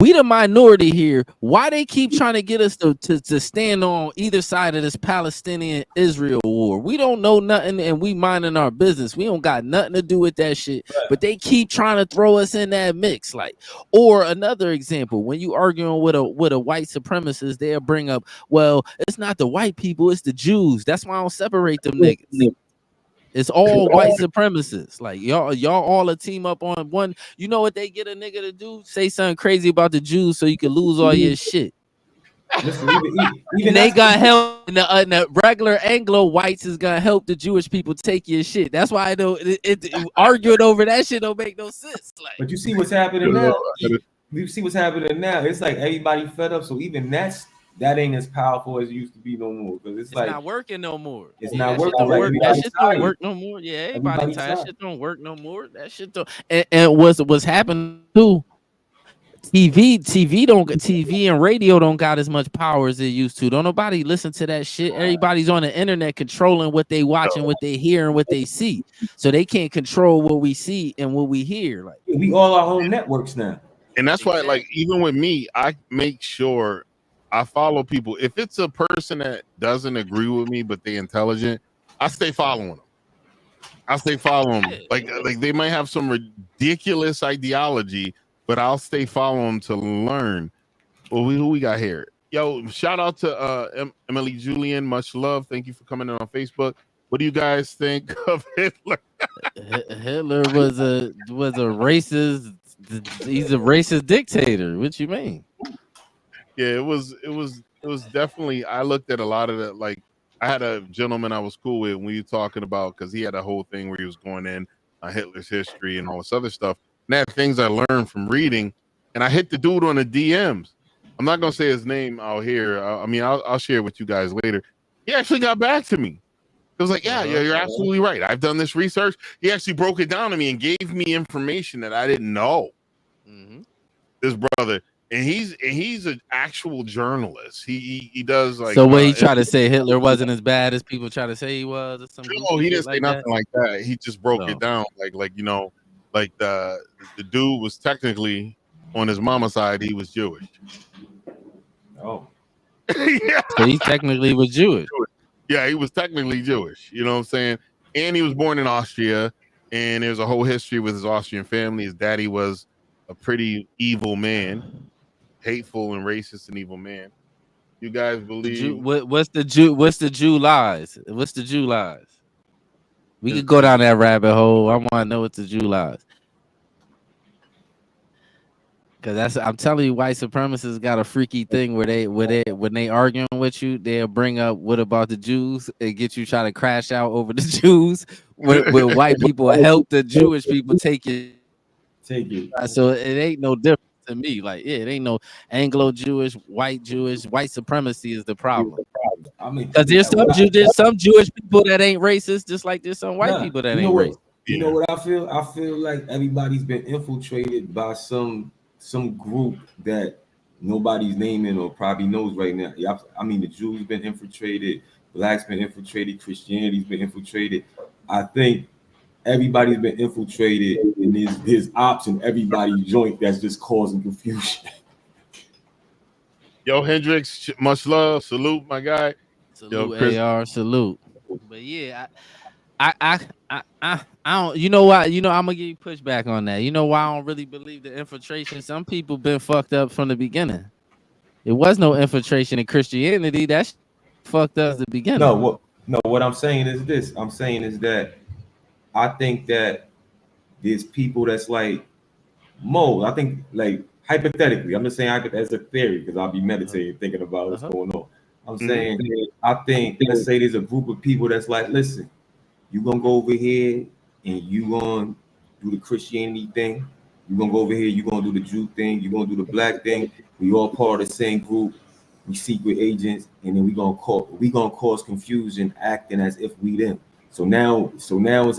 We the minority here. Why they keep trying to get us to stand on either side of this Palestinian-Israel war? We don't know nothing, and we minding our business. We don't got nothing to do with that shit. But they keep trying to throw us in that mix. Like, or another example, when you arguing with a white supremacist, they'll bring up, well, it's not the white people, it's the Jews. That's why I don't separate them niggas. It's all white supremacists. Like, y'all all a team up on one. You know what they get a nigga to do? Say something crazy about the Jews so you can lose all your shit. Listen, even they gonna help. The regular Anglo whites is gonna help the Jewish people take your shit. That's why I know arguing over that shit don't make no sense. Like, but you see what's happening now. You see what's happening now. It's like everybody fed up. So even that's that ain't as powerful as it used to be no more. Because it's like not working no more. It's Yeah, not that working. shit don't Like, work. That everybody shit don't tired. work no more. Yeah, everybody Everybody tired. tired. Shit don't work no more. That shit don't. And what's happening too? TV and radio don't got as much power as it used to. Don't nobody listen to that shit. Everybody's on the internet controlling what they watching, what they hear, and what they see. So they can't control what we see and what we hear. Like We all our own networks now. And that's why, like, even with me, I make sure I follow people. If it's a person that doesn't agree with me, but they intelligent, I stay following them. I stay following them. Like they might have some ridiculous ideology, but I'll stay following them to learn. Well, who we got here? Yo, shout out to Emily Julian. Much love. Thank you for coming in on Facebook. What do you guys think of Hitler? Hitler was a racist. He's a racist dictator. What you mean? Yeah, it was definitely. I looked at a lot of that. Like, I had a gentleman I was cool with when we were talking about, because he had a whole thing where he was going in on Hitler's history and all this other stuff. And that things I learned from reading, and I hit the dude on the DMs. I'm not gonna say his name out here. I mean, I'll share it with you guys later. He actually got back to me. It was like, yeah, you're absolutely right. I've done this research. He actually broke it down to me and gave me information that I didn't know. Mm-hmm. This brother, and he's an actual journalist. He does like. So what he tried to say, Hitler wasn't as bad as people try to say he was, or something? No, he didn't say nothing like that. He just broke it down, like you know, like the dude was technically on his mama's side. He was Jewish. Oh, yeah. So he technically was Jewish. Yeah, he was technically Jewish. You know what I'm saying? And he was born in Austria, and there's a whole history with his Austrian family. His daddy was a pretty evil man, hateful and racist and evil man. You guys believe? What's the Jew lies? What's the Jew lies? We could go down that rabbit hole. I want to know what the Jew lies. Because I'm telling you, white supremacists got a freaky thing where when they arguing with you, they'll bring up what about the Jews and get you trying to crash out over the Jews. Where white people help the Jewish people take it. So it ain't no different to me. Like, yeah, it ain't no Anglo-Jewish, white supremacy is the problem. I mean, because there's some Jewish people that ain't racist, just like there's some white people that ain't racist. You know what I feel? I feel like everybody's been infiltrated by some group that nobody's naming or probably knows right now. I mean, the Jews been infiltrated, blacks been infiltrated, Christianity's been infiltrated. I think everybody's been infiltrated, and there's ops in everybody's joint that's just causing confusion. Yo, Hendrix, much love, salute, my guy. Salute, yo, AR, salute. But yeah, I don't. You know why? You know, I'm gonna give you pushback on that. You know why I don't really believe the infiltration? Some people been fucked up from the beginning. It was no infiltration in Christianity. That's fucked up at the beginning. No, what I'm saying is this. I'm saying is that I think that there's people that's like Mo. I think, like, hypothetically, I'm just saying as a theory, because I'll be meditating, thinking about what's going on. I'm saying, I think, let's say there's a group of people that's like, listen, you're gonna go over here and you gonna do the Christianity thing. You're gonna go over here, you're gonna do the Jew thing, you're gonna do the black thing. We all part of the same group. We secret agents, and then we gonna cause confusion, acting as if we them. So now it's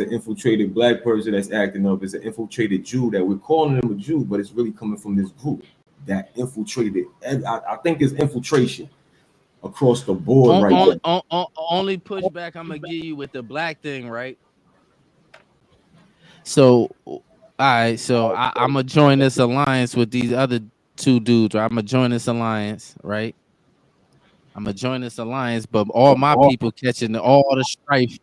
an infiltrated black person that's acting up. It's an infiltrated Jew that we're calling them a Jew, but it's really coming from this group that infiltrated. I think there's infiltration across the board only pushback I'm gonna give you with the black thing, right? So, all right, so I'm gonna join this alliance with these other two dudes. Right? I'm gonna join this alliance, right? I'm gonna join this alliance, but all my people catching all the strife,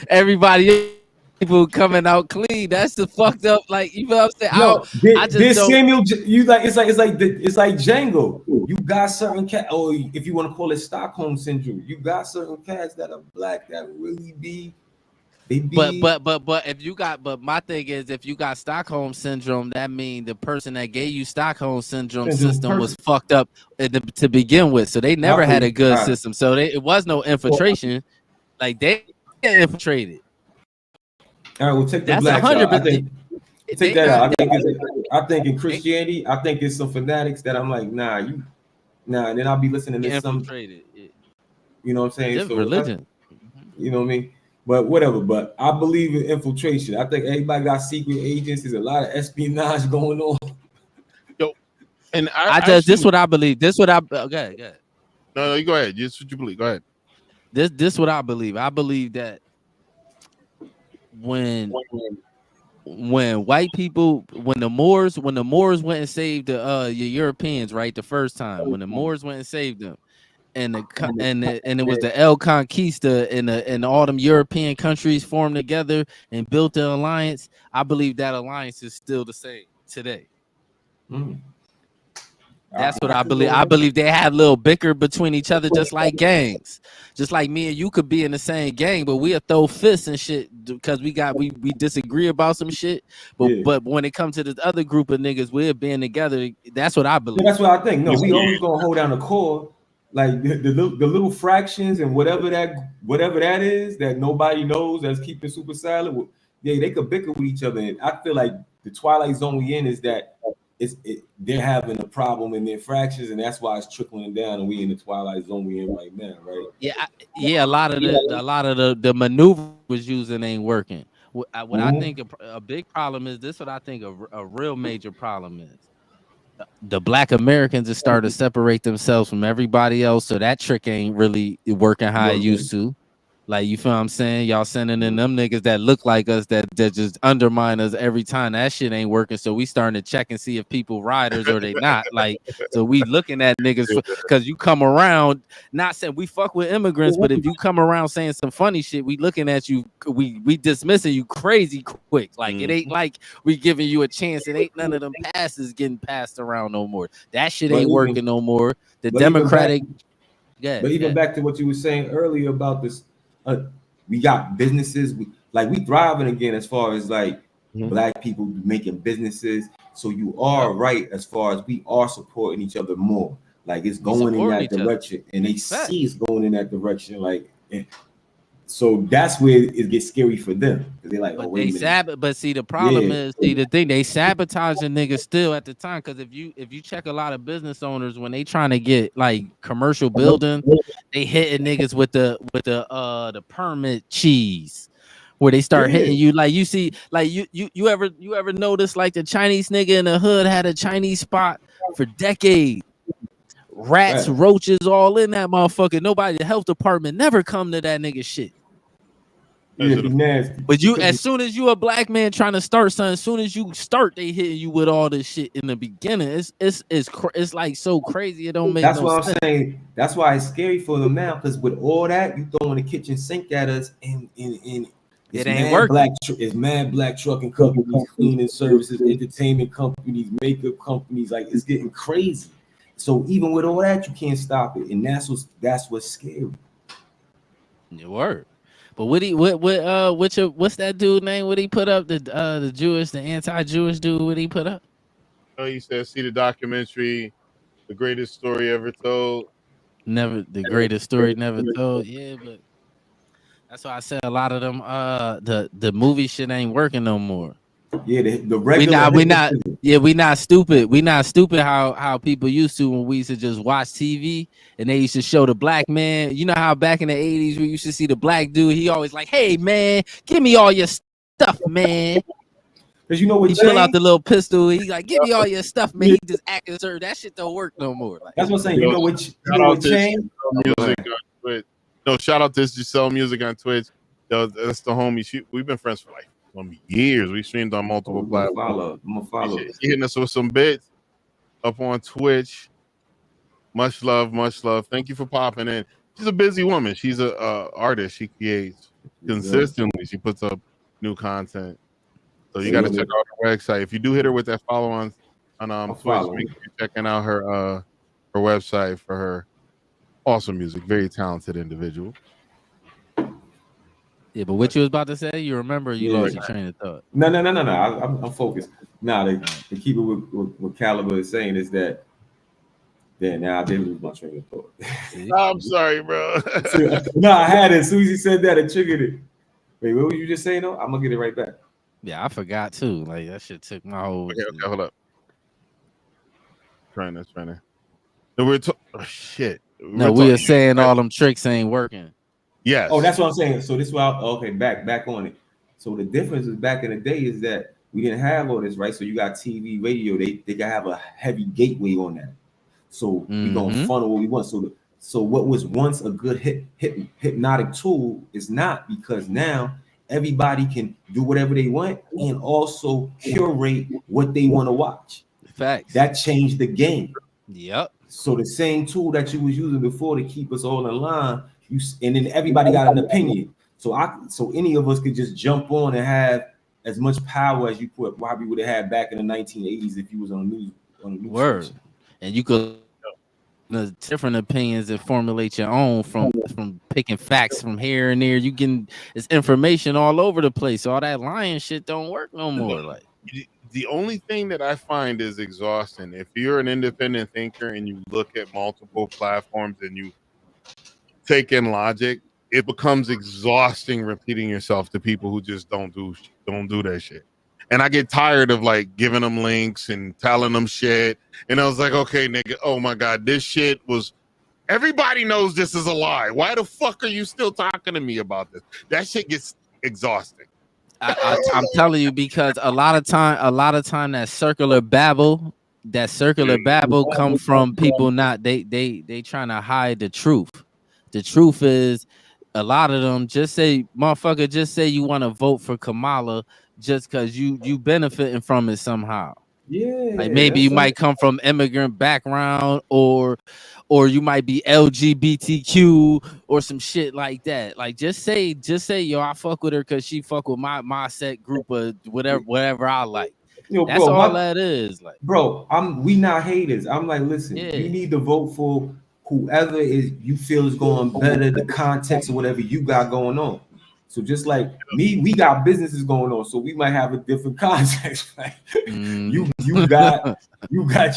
everybody people coming out clean. That's the fucked up. Like, you know what I'm saying? I just don't. Samuel, you like it's like Django. You got certain cat, or if you want to call it Stockholm syndrome, you got certain cats that are black that really be. But if you got, but my thing is, if you got Stockholm syndrome, that means the person that gave you Stockholm syndrome system was fucked up to begin with. So they never had a good system. So it was no infiltration. Like, they infiltrated. All right, we'll take the black out. Take that out. I think in Christianity, I think it's some fanatics that I'm like, nah, Nah, and then I'll be listening to some, infiltrated. you know what I'm saying? It's So religion. you know what I mean? But whatever. But I believe in infiltration. I think everybody got secret agents. There's a lot of espionage going on. And I just this what I believe. This what I okay. No, you go ahead. Just what you believe. Go ahead. This what I believe. I believe that when white people, when the Moors went and saved the Europeans, right, the first time, when the Moors went and saved them, and it was the El Conquista and all them European countries formed together and built the alliance. I believe that alliance is still the same today. That's what I believe. I believe they have little bicker between each other, just like gangs. Just like me and you could be in the same gang, but we'll throw fists and shit because we disagree about some shit. But when it comes to this other group of niggas, we're being together. That's what I believe. Yeah, that's what I think. No, we always gonna hold down the core, like the little fractions and whatever that is that nobody knows that's keeping super silent. Yeah, they could bicker with each other. And I feel like the Twilight Zone we in is that they're having a problem in their fractions, and that's why it's trickling down. And we in the Twilight Zone we in right now, right? Yeah. A lot of the maneuver was using ain't working. What I think a big problem is this. What I think a real major problem is the Black Americans are starting to separate themselves from everybody else, so that trick ain't really working how it used to. Like, you feel what I'm saying? Y'all sending in them niggas that look like us that just undermine us every time. That shit ain't working. So we starting to check and see if people riders or they not. Like, so we looking at niggas because you come around, not saying we fuck with immigrants, but if you come around saying some funny shit, we looking at you, we dismissing you crazy quick. Like, it ain't like we giving you a chance. It ain't none of them passes getting passed around no more. That shit ain't working no more. The Democratic. But even back to what you were saying earlier about this. We got businesses, we thriving again as far as like Black people making businesses. So you are right as far as we are supporting each other more. Like, it's going in that direction, and they see it's going in that direction. Like, so that's where it gets scary for them. They're like, oh, wait a minute. But see, the problem is, the thing, they sabotaging niggas still at the time. Because if you check a lot of business owners when they trying to get like commercial building, they hitting niggas with the permit cheese, where they start hitting you. Like, you see, like you ever notice like the Chinese nigga in the hood had a Chinese spot for decades. Rats, roaches, all in that motherfucker. Nobody, the health department never come to that nigga shit. But you, as soon as you a Black man trying to start something, as soon as you start, they hitting you with all this shit in the beginning. It's like so crazy. It don't make. That's what I'm saying. That's why it's scary for them now, because with all that, you throwing the kitchen sink at us, and it ain't working. It's mad Black trucking companies, cleaning services, entertainment companies, makeup companies. Like, it's getting crazy. So even with all that, you can't stop it, and that's what's scary. It worked. But what's that dude name? What he put up? The anti-Jewish dude? What he put up? Oh, he said, see the documentary, The Greatest Story Ever Told. The greatest story never told. Yeah, but that's why I said a lot of them. The movie shit ain't working no more. Yeah, the regular. We not stupid. We not stupid how people used to when we used to just watch TV and they used to show the Black man. You know how back in the 80s we used to see the Black dude. He always like, hey man, give me all your stuff, man. Because you know what, he pull out the little pistol. He like, give me all your stuff, man. He just acting sir. That shit don't work no more. Like, that's what I'm saying. You know what Shane? No, shout out to Giselle Music on Twitch. That's the homie. We've been friends for like years. We streamed on multiple platforms. I'm gonna follow. She hitting us with some bits up on Twitch. Much love. Thank you for popping in. She's a busy woman. She's a artist. She creates consistently. She puts up new content. So you got to check out her website. If you do hit her with that follow on Twitch, make sure you're checking out her website for her awesome music. Very talented individual. Yeah, but what you was about to say, you remember? You lost your train of thought. No. I'm focused. Now, to keep it with what Caliber is saying is that. Then now I did lose my train of thought. I'm sorry, bro. No, I had it. As soon as he said that, it triggered it. Wait, what were you just saying? though? I'm gonna get it right back. Yeah, I forgot too. Like, that shit took my whole. Okay, hold up. Trying to. No, shit. No, we are saying all them tricks ain't working. Yes. Oh, that's what I'm saying. So this is why okay, back on it. So the difference is back in the day is that we didn't have all this, right? So you got TV, radio, they can have a heavy gateway on that. So we gonna funnel what we want. So what was once a good hypnotic tool is not, because now everybody can do whatever they want and also curate what they want to watch. Facts. That changed the game. Yep. So the same tool that you was using before to keep us all in line, and then everybody got an opinion. So any of us could just jump on and have as much power as you probably would have had back in the 1980s if you was on a news word station. And you could different opinions and formulate your own from picking facts from here and there. It's information all over the place. All that lying shit don't work no more. Like, the only thing that I find is exhausting. If you're an independent thinker and you look at multiple platforms and you take in logic, it becomes exhausting repeating yourself to people who just don't do that shit. And I get tired of like giving them links and telling them shit. And I was like, okay, nigga, oh my God, this shit was, everybody knows this is a lie. Why the fuck are you still talking to me about this? That shit gets exhausting. I'm telling you, because a lot of time that circular babble come from people they trying to hide the truth. The truth is, a lot of them just say you want to vote for Kamala just because you benefiting from it somehow. Yeah, like maybe you might come from immigrant background, or you might be LGBTQ or some shit like that. Like just say yo, I fuck with her because she fuck with my set group of whatever I like. Yo, that's bro, all that is. Like, bro, we not haters. I'm like, listen, you need to vote for whoever is you feel is going better, the context or whatever you got going on. So just like me, we got businesses going on, so we might have a different context. Like you got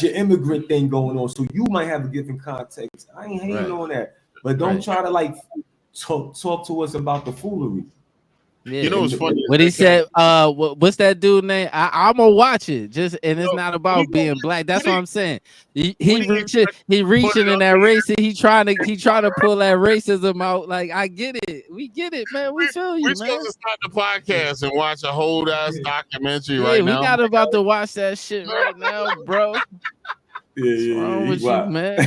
your immigrant thing going on, so you might have a different context. I ain't hating on that, but don't try to like talk to us about the foolery. Yeah. You know what's funny? What he said, what's that dude name? I'm gonna watch it. And it's not about being black. That's what I'm saying. He reaching in that race. He trying to pull that racism out. Like, I get it. We get it, man. We feel you, man. We're supposed to start the podcast and watch a whole ass documentary right now. We not about to watch that shit right now, bro. What's wrong with you, man?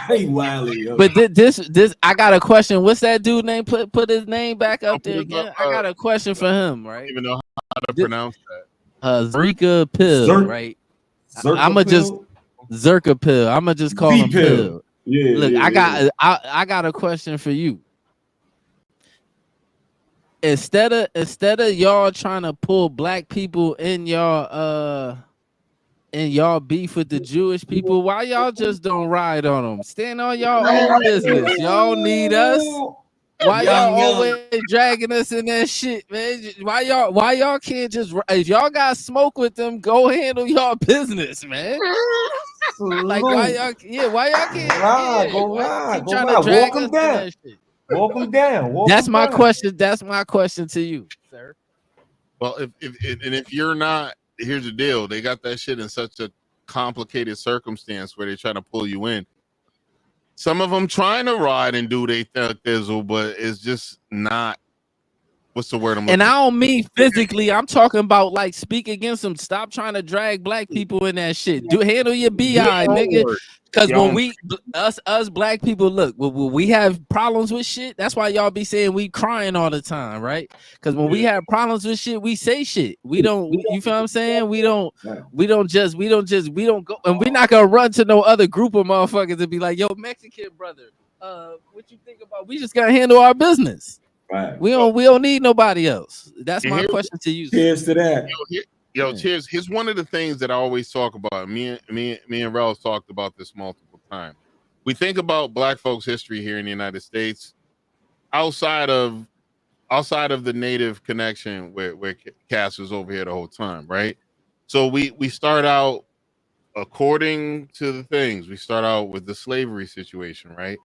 He wildly, yo. But this, I got a question. What's that dude name? Put his name back up there again. I got a question for him, right? I don't even know how to pronounce that. Zerka Pill, right? I'ma just Zerka Pill. I'ma just call him Pill. Yeah. Look, I got a question for you. Instead of y'all trying to pull black people in y'all beef with the Jewish people, why y'all just don't ride on them? Stand on y'all own business. Y'all need us. Why y'all always dragging us in that shit, man? Why y'all can't just, if y'all got smoke with them, go handle y'all business, man. Like why y'all can't walk them down. Walk them down. That's my question. That's my question to you, sir. Well, if you're not, here's the deal. They got that shit in such a complicated circumstance where they're trying to pull you in. Some of them trying to ride and do they thizzle, but it's just not. What's the word I'm looking And I don't mean physically. I'm talking about like speak against them. Stop trying to drag black people in that shit. Do handle your BI, nigga. Because when us black people, look, when we have problems with shit, that's why y'all be saying we crying all the time, right? Because when we have problems with shit, we say shit. We don't, you feel what I'm saying? We don't go, and we're not gonna run to no other group of motherfuckers and be like, yo, Mexican brother, what you think about? We just gotta handle our business. Right. We don't need nobody else. That's my question to you. Cheers to that. Cheers. Here's one of the things that I always talk about. Me and Ralph talked about this multiple times. We think about black folks' history here in the United States outside of the native connection where Cass was over here the whole time, right? So we start out according to the things. We start out with the slavery situation, right?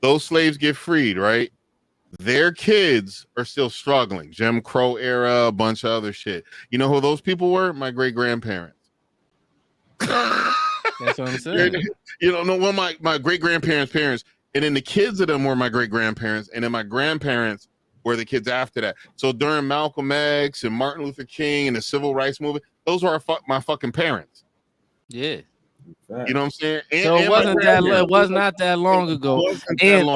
Those slaves get freed, right? Their kids are still struggling. Jim Crow era, a bunch of other shit. You know who those people were? My great grandparents. That's what I'm saying. You know, no, one of my great grandparents' parents, and then the kids of them were my great grandparents, and then my grandparents were the kids after that. So during Malcolm X and Martin Luther King and the Civil Rights Movement, those were my fucking parents. Yeah. You know what I'm saying? So it wasn't it was not that long ago. And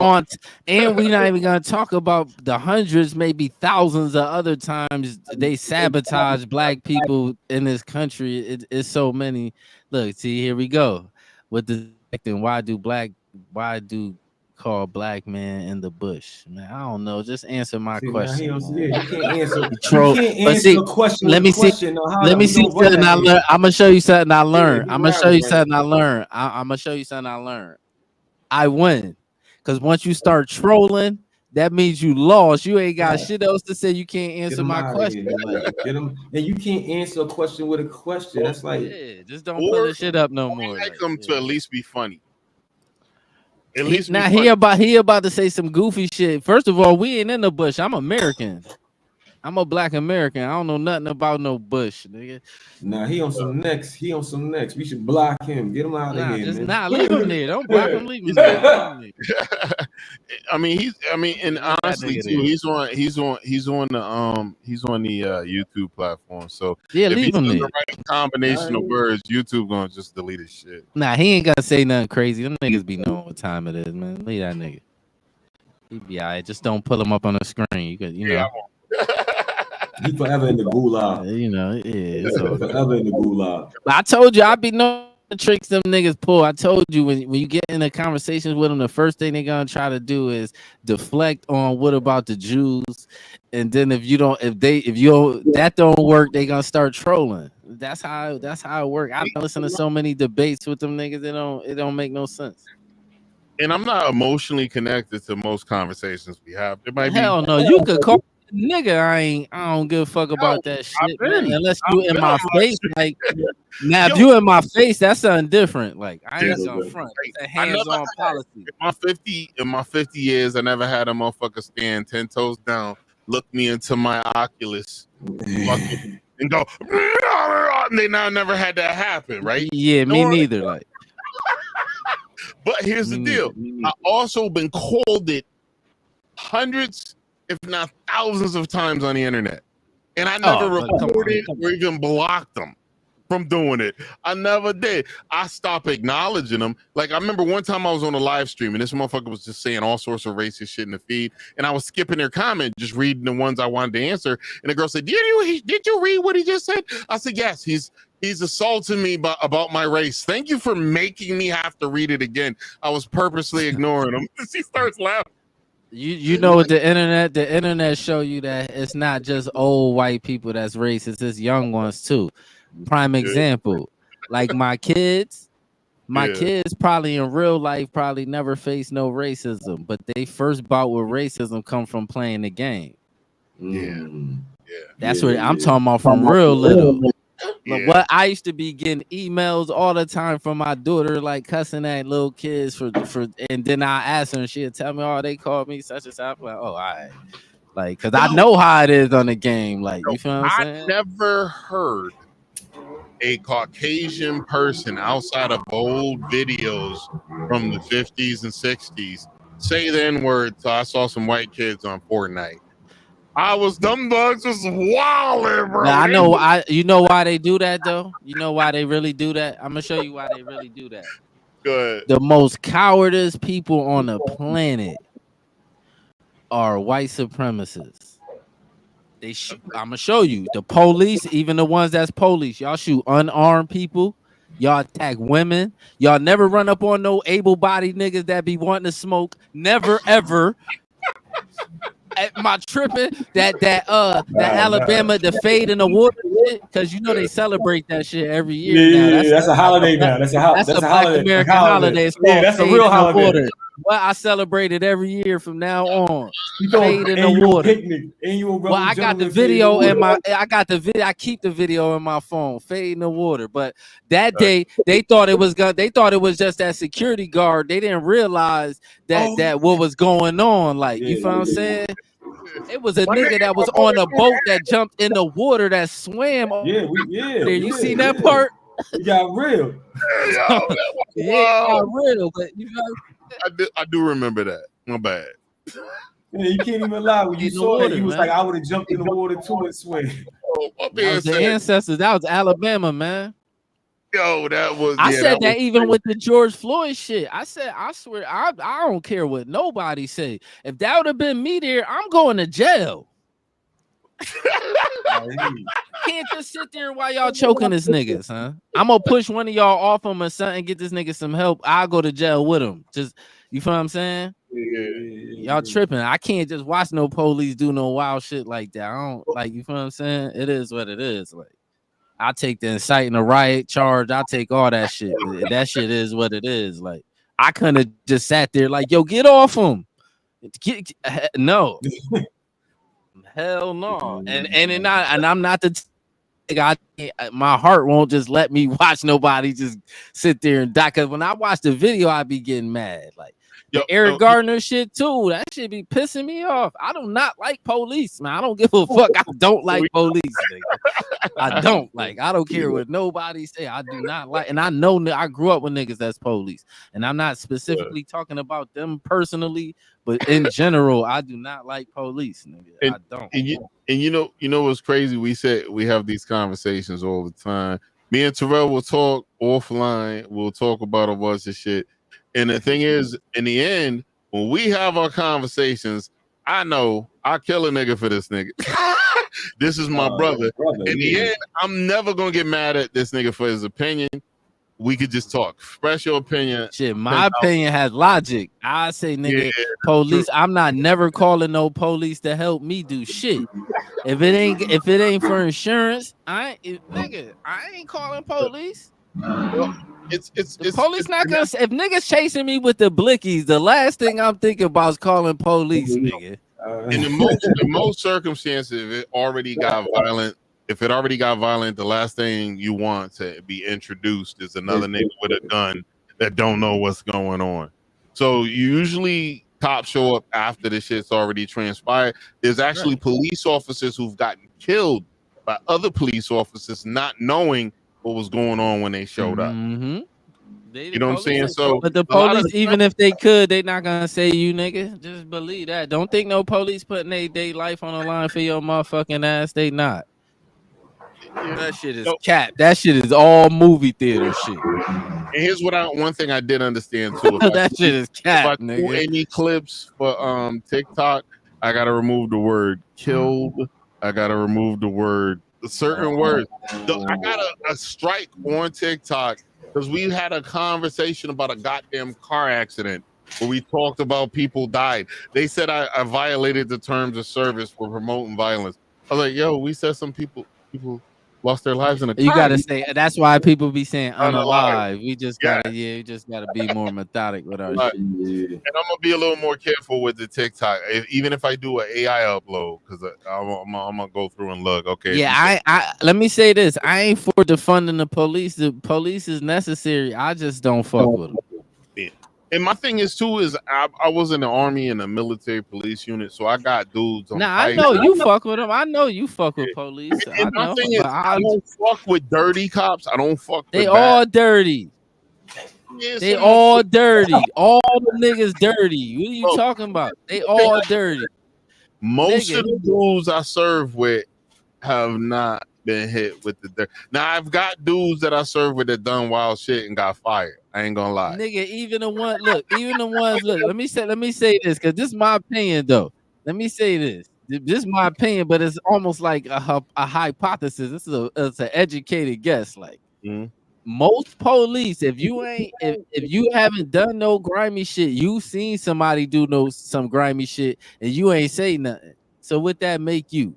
we're not even gonna talk about the hundreds, maybe thousands of other times they sabotage black people in this country. It's so many. Look, see, here we go. With the why do call black man in the bush? Man, I don't know. Just answer my question. You can't answer. You Troll. can't answer a question. Let me see. Let me see something I learned. I'm gonna show you something I learned. I'm gonna show you something I learned. I'm gonna show you something I learned. I win, because once you start trolling, that means you lost. You ain't got shit else to say. You can't answer my question. Get them, and you can't answer a question with a question. That's like, just don't put the shit up no more. I like them to at least be funny. At least now he about to say some goofy shit. First of all, we ain't in the bush. I'm American. I'm a black American. I don't know nothing about no bush, nigga. Nah, he on some next. We should block him. Get him out of here. Just leave him there. Don't block him. Leave him there. I mean, and honestly too, he's on the YouTube platform. So yeah, if leave him there. The right combination of words, YouTube gonna just delete his shit. Nah, he ain't gonna say nothing crazy. Them niggas be knowing what time it is, man. Leave that nigga. He be alright. Just don't pull him up on the screen. You know. He forever in the gulag. You know, yeah. Forever in the gulag. I told you I be knowing the tricks them niggas pull. I told you when you get into conversations with them, the first thing they're gonna try to do is deflect on what about the Jews, and then if that don't work, they gonna start trolling. That's how it works. I listen to so many debates with them niggas. It don't make no sense. And I'm not emotionally connected to most conversations we have. There might Hell no, you could call nigga. I don't give a fuck about that shit, man. Unless you in my face, like now if you in my face, that's something different. Like I ain't on front. It's a hands-on policy. In my 50 years, I never had a motherfucker stand 10 toes down, look me into my Oculus, and go. And they now never had that happen, right? Yeah, me neither. Like, but here's the deal: I also been called it hundreds, if not thousands of times on the internet. And I never reported or even blocked them from doing it. I never did. I stopped acknowledging them. Like I remember one time I was on a live stream and this motherfucker was just saying all sorts of racist shit in the feed. And I was skipping their comment, just reading the ones I wanted to answer. And the girl said, did you read what he just said? I said, yes, he's assaulting me about my race. Thank you for making me have to read it again. I was purposely ignoring him. She starts laughing. You know what the internet show you that it's not just old white people that's racist, it's young ones too. Prime example, like my kids probably in real life probably never faced no racism, but they first bout with racism come from playing the game. That's what I'm talking about from real little. Like what I used to be getting emails all the time from my daughter, like cussing at little kids for, and then I ask her and she'll tell me, oh, they called me such and such. I'm like, oh, all right. Like, cause I know how it is on the game. Like, you feel what I'm saying? I never heard a Caucasian person outside of old videos from the 50s and 60s say the N-word. So I saw some white kids on Fortnite. Them bugs was wilding, bro. Now, you know why they do that though? You know why they really do that? I'm gonna show you why they really do that. Good. The most cowardice people on the planet are white supremacists. I'm gonna show you. The police, even the ones that's police, y'all shoot unarmed people. Y'all attack women. Y'all never run up on no able-bodied niggas that be wanting to smoke. Never ever. At my tripping that Alabama, the fade in the water shit, because you know they celebrate that shit every year. That's a holiday now. That's a Black American holiday. It's that's a real holiday. Well, I celebrate it every year from now on. Fade in the water. Well, I got the video in my. I keep the video in my phone. Fade in the water. But that day they thought it was just that security guard. They didn't realize that what was going on. Like you feel what I'm saying? It was a nigga that was on a boat that jumped in the water that swam. You seen that part? It got real. Yo, Yeah, not real, but you know, I do remember that. My bad. Yeah, you can't even lie. When you In the saw water, that, you was man. like, I would have jumped in the water too and swam. Oh, my that man was the said, ancestors. That was Alabama, man. yo, that was. I yeah, said that was even crazy. with the George Floyd shit. I said, I swear, I don't care what nobody say. If that would have been me there, I'm going to jail. Can't just sit there while y'all choking this niggas, huh? I'm gonna push one of y'all off him or something, get this nigga some help. I'll go to jail with him. Just, you feel what I'm saying? Y'all tripping. I can't just watch no police do no wild shit like that. I don't like, you feel what I'm saying? It is what it is. Like, I take the inciting a riot charge. I take all that shit. That shit is what it is. Like, I couldn't have just sat there like, yo, get off him. No. Hell no. And I'm not the my heart won't just let me watch nobody just sit there and die. Cause when I watch the video, I be getting mad. Like the Eric Gardner shit too. That shit be pissing me off. I do not like police, man. I don't give a fuck. I don't like police, nigga. I don't like. I don't care what nobody say. I do not like. And I know I grew up with niggas that's police, and I'm not specifically talking about them personally, but in general, I do not like police, nigga. I don't. And you know what's crazy? We have these conversations all the time. Me and Terrell will talk offline. We'll talk about a bunch of shit. And the thing is, in the end, when we have our conversations, I know I kill a nigga for this nigga. This is my brother. In the end, I'm never gonna get mad at this nigga for his opinion. We could just talk. Express your opinion. Shit, my opinion has logic. I say, nigga, police. I'm not never calling no police to help me do shit. If it ain't for insurance, I ain't calling police. It's police not gonna. If niggas chasing me with the blickies, the last thing I'm thinking about is calling police, nigga. In the most circumstances, if it already got violent, the last thing you want to be introduced is another nigga with a gun that don't know what's going on. So usually cops show up after the shit's already transpired. There's actually police officers who've gotten killed by other police officers not knowing what was going on when they showed up. Mm-hmm. You know what I'm saying? So, but the police, even if they could, they not gonna say you, nigga. Just believe that. Don't think no police putting their life on the line for your motherfucking ass. They not. That shit is cap. That shit is all movie theater shit. And here's one thing I did understand too. That shit is cap, nigga. If I do any clips for TikTok, I gotta remove the word killed. I gotta remove the word certain words. I got a strike on TikTok because we had a conversation about a goddamn car accident where we talked about people died. They said I violated the terms of service for promoting violence. I was like, yo, we said some people lost their lives in a car. You gotta say that's why people be saying unalive. We just gotta you just gotta be more methodic with our shit. And I'm gonna be a little more careful with the TikTok, even if I do an AI upload, because I'm gonna go through and look. Okay. Yeah, I let me say this. I ain't for defunding the police. The police is necessary. I just don't fuck with them. Yeah. And my thing is too is I was in the army and a military police unit, so I got dudes. I know you fuck with them. I know you fuck with police. And my thing is, I don't fuck with dirty cops. I don't fuck. They all dirty. They all dirty. All the niggas dirty. What are you talking about? They all dirty. Most of the dudes I serve with have not been hit with the dirt. Now I've got dudes that I serve with that done wild shit and got fired. I ain't gonna lie, nigga. Even the ones look. Let me say this because this is my opinion though. Let me say this. This is my opinion, but it's almost like a hypothesis. This is it's an educated guess. Like most police, if you haven't done no grimy shit, you seen somebody do some grimy shit and you ain't say nothing. So what that make you?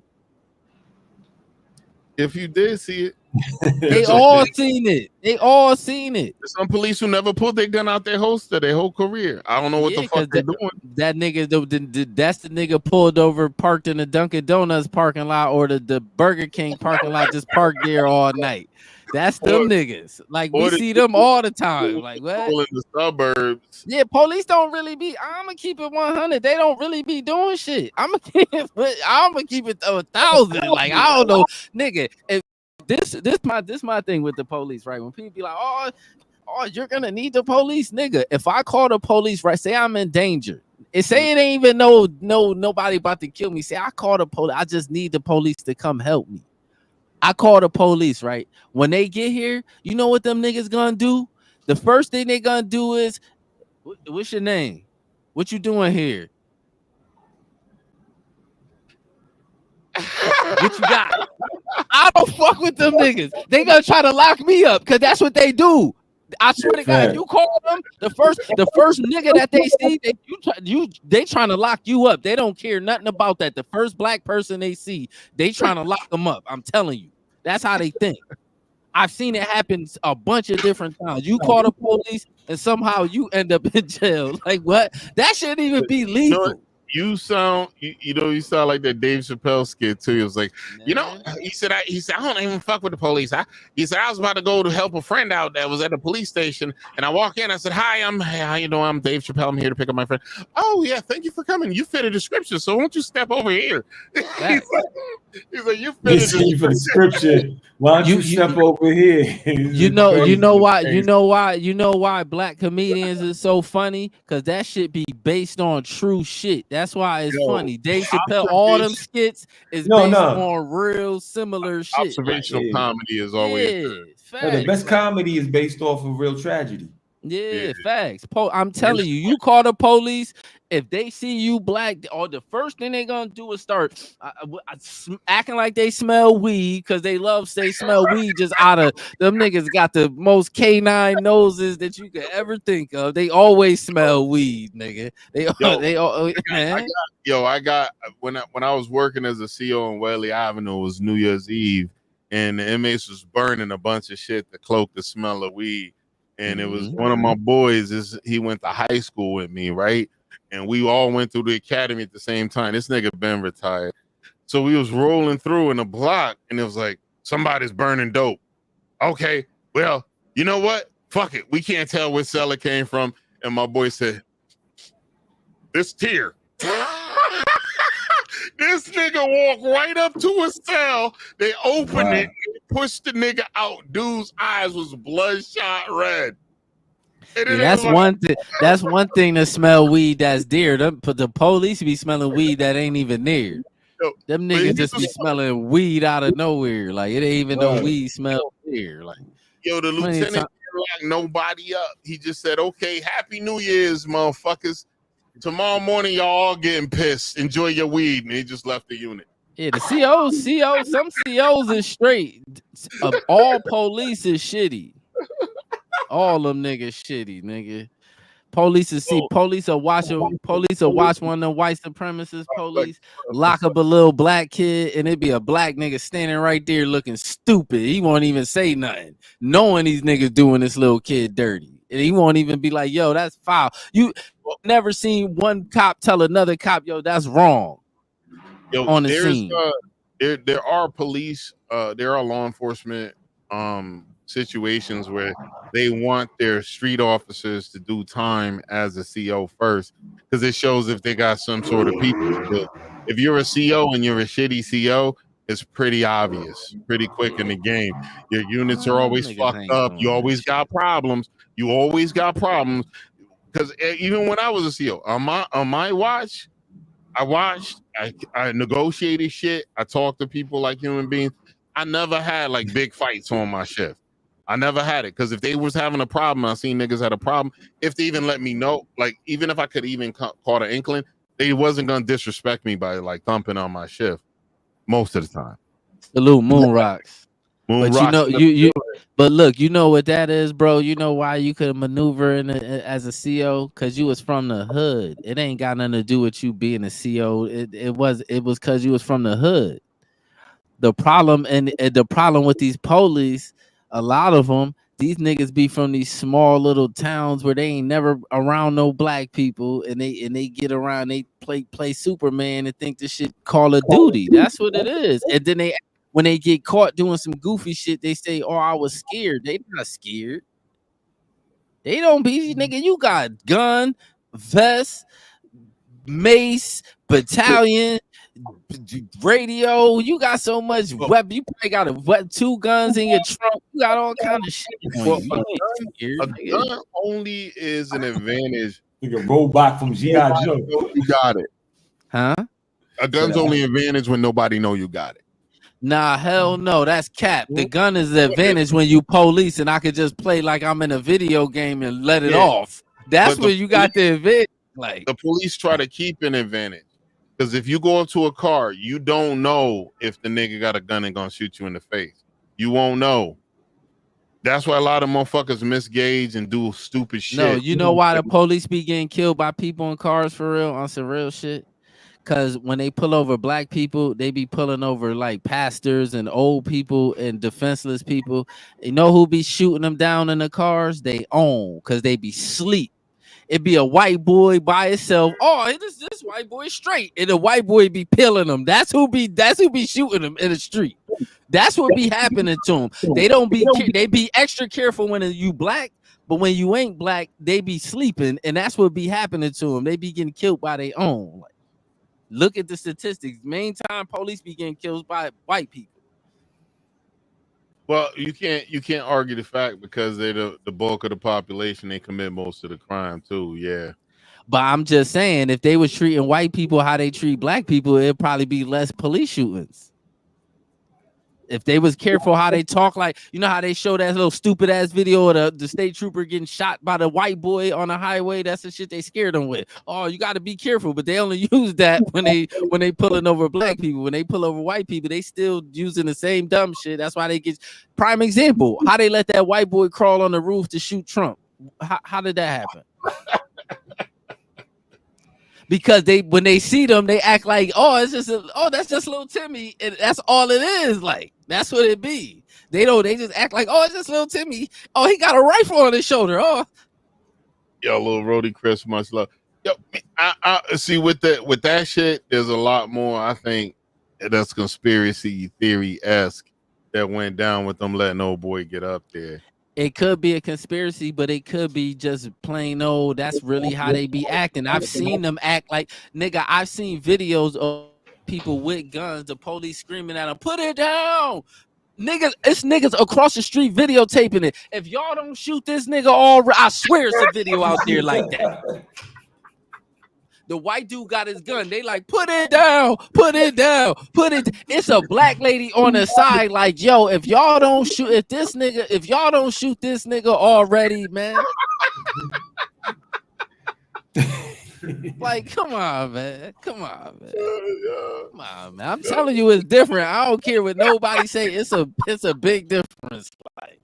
If you did see it, they all seen it. They all seen it. There's some police who never pulled their gun out their holster their whole career. I don't know what the fuck they're doing. That nigga, that's the nigga pulled over, parked in the Dunkin' Donuts parking lot or the Burger King parking lot, just parked there all night. That's them niggas. Like we see them all the time. Like what? In the suburbs. Yeah, police don't really be. I'm gonna keep it 100. They don't really be doing shit. I'm gonna keep it 1,000. Like I don't know, nigga. If this my thing with the police, right? When people be like, oh, you're gonna need the police, nigga. If I call the police, right, say I'm in danger, and say it ain't even nobody about to kill me. Say I call the police, I just need the police to come help me. I call the police, right? When they get here, you know what them niggas gonna do? The first thing they gonna do is, what's your name? What you doing here? What you got? I don't fuck with them niggas. They gonna try to lock me up because that's what they do. I swear to God, if you call them, the first nigga that they see, they trying to lock you up. They don't care nothing about that. The first black person they see, they trying to lock them up. I'm telling you, that's how they think. I've seen it happen a bunch of different times. You call the police and somehow you end up in jail. Like what? That shouldn't even be legal. You sound like that Dave Chappelle skit too. He was like, he said, I don't even fuck with the police. He said I was about to go to help a friend out that was at the police station, and I walk in. I said, hey, how you doing? I'm Dave Chappelle. I'm here to pick up my friend. Oh yeah, thank you for coming. You fit a description, so won't you step over here? He's like, you fit a description. Why don't you step over here? You know why black comedians is so funny? Because that shit be based on true shit. That's why it's funny. Dave Chappelle, all them skits is based on real similar shit. Observational comedy is always the best comedy is based off of real tragedy. Yeah, facts. I'm telling you, you call the police, if they see you black, or the first thing they gonna do is start acting like they smell weed because they smell weed just out of them niggas got the most canine noses that you could ever think of. They always smell weed, nigga. I got when I was working as a CO on Whaley Avenue, it was New Year's Eve, and the inmates was burning a bunch of shit to cloak the smell of weed. And it was one of my boys, he went to high school with me, right? And we all went through the academy at the same time. This nigga been retired. So we was rolling through in a block, and it was like, somebody's burning dope. Okay, well, you know what? Fuck it. We can't tell where cell it came from. And my boy said, this tier. This nigga walked right up to a cell. They opened it and pushed the nigga out. Dude's eyes was bloodshot red. That's one thing. That's one thing to smell weed that's dear. But the police be smelling weed that ain't even near. Them niggas just be smelling weed out of nowhere. Like it ain't even no weed smell here. Like the lieutenant didn't lock nobody up. He just said, "Okay, Happy New Year's, motherfuckers. Tomorrow morning, y'all all getting pissed. Enjoy your weed." And he just left the unit. Yeah, the COs, some COs is straight. All police is shitty. All them niggas shitty, nigga. Police will watch one of them white supremacist police lock up a little black kid, and it be a black nigga standing right there looking stupid. He won't even say nothing, knowing these niggas doing this little kid dirty. And he won't even be like, yo, that's foul. You never seen one cop tell another cop, yo, that's wrong. On the scene. There are police, there are law enforcement situations where they want their street officers to do time as a CO first, because it shows if they got some sort of people. If you're a CO and you're a shitty CO, it's pretty obvious, pretty quick in the game. Your units are always fucked up. You always got problems. Because even when I was a CO, on my watch, I negotiated shit. I talked to people like human beings. I never had like big fights on my shift. I never had it, because if they was having a problem, I seen niggas had a problem. If they even let me know, like even if I could even caught an inkling, they wasn't gonna disrespect me by like thumping on my shift most of the time. Salute Moon Rocks. But look, you know what that is, bro. You know why you could maneuver as a CO? Because you was from the hood. It ain't got nothing to do with you being a CO. It was because you was from the hood. The problem with these police, a lot of them, these niggas be from these small little towns where they ain't never around no black people, and they get around, they play Superman and think this shit Call of Duty. That's what it is. And then when they get caught doing some goofy shit, they say, "Oh, I was scared." They not scared. They don't be, nigga. You got gun, vest, mace, battalion. radio. You got so much weapon. You probably got 2 guns in your trunk. You got all kind of shit on Well, you. a gun only is an advantage. Like a robot from G.I. Joe. You got it. Huh? A gun's only advantage when nobody know you got it. Nah, hell no. That's cap. The gun is the advantage when you police and I could just play like I'm in a video game and let it off. That's where you got the advantage. Like the police try to keep an advantage. Because if you go up to a car, you don't know if the nigga got a gun and gonna shoot you in the face. You won't know. That's why a lot of motherfuckers misgauge and do stupid shit. No, you know why the police be getting killed by people in cars for real on some real shit? Because when they pull over black people, they be pulling over like pastors and old people and defenseless people. You know who be shooting them down in the cars? They own, because they be sleep. It be a white boy by itself. Oh, this white boy straight, and the white boy be peeling them. That's who be shooting them in the street. That's what be happening to them. They be extra careful when you black, but when you ain't black, they be sleeping, and that's what be happening to them. They be getting killed by their own. Like, look at the statistics. Main time police be getting killed by white people. Well, you can't argue the fact because they're the bulk of the population. They commit most of the crime too. Yeah, but I'm just saying, if they was treating white people how they treat black people, it'd probably be less police shootings. If they was careful how they talk, like, you know how they show that little stupid ass video of the state trooper getting shot by the white boy on the highway. That's the shit they scared them with. Oh, you got to be careful, but they only use that when they pulling over black people. When they pull over white people, they still using the same dumb shit. That's why they get prime example. How they let that white boy crawl on the roof to shoot Trump? How did that happen? Because when they see them, they act like, that's just little Timmy, and that's all it is. Like, that's what it be. They just act like, it's just little Timmy. Oh, he got a rifle on his shoulder. Oh, yo, little Rhodey Chris, much love. Yo, I see with that shit. There's a lot more. I think that's conspiracy theory-esque that went down with them letting old boy get up there. It could be a conspiracy, but it could be just plain old. That's really how they be acting. I've seen them act like, nigga, I've seen videos of people with guns, the police screaming at them, put it down. Niggas, it's niggas across the street videotaping it. If y'all don't shoot this nigga, I swear it's a video out there like that. The white dude got his gun. They like, put it down, put it down, put it. It's a black lady on the side like, yo, if y'all don't shoot this nigga already, man. Like, come on, man. Come on, man. I'm telling you, it's different. I don't care what nobody say. It's a big difference. Like,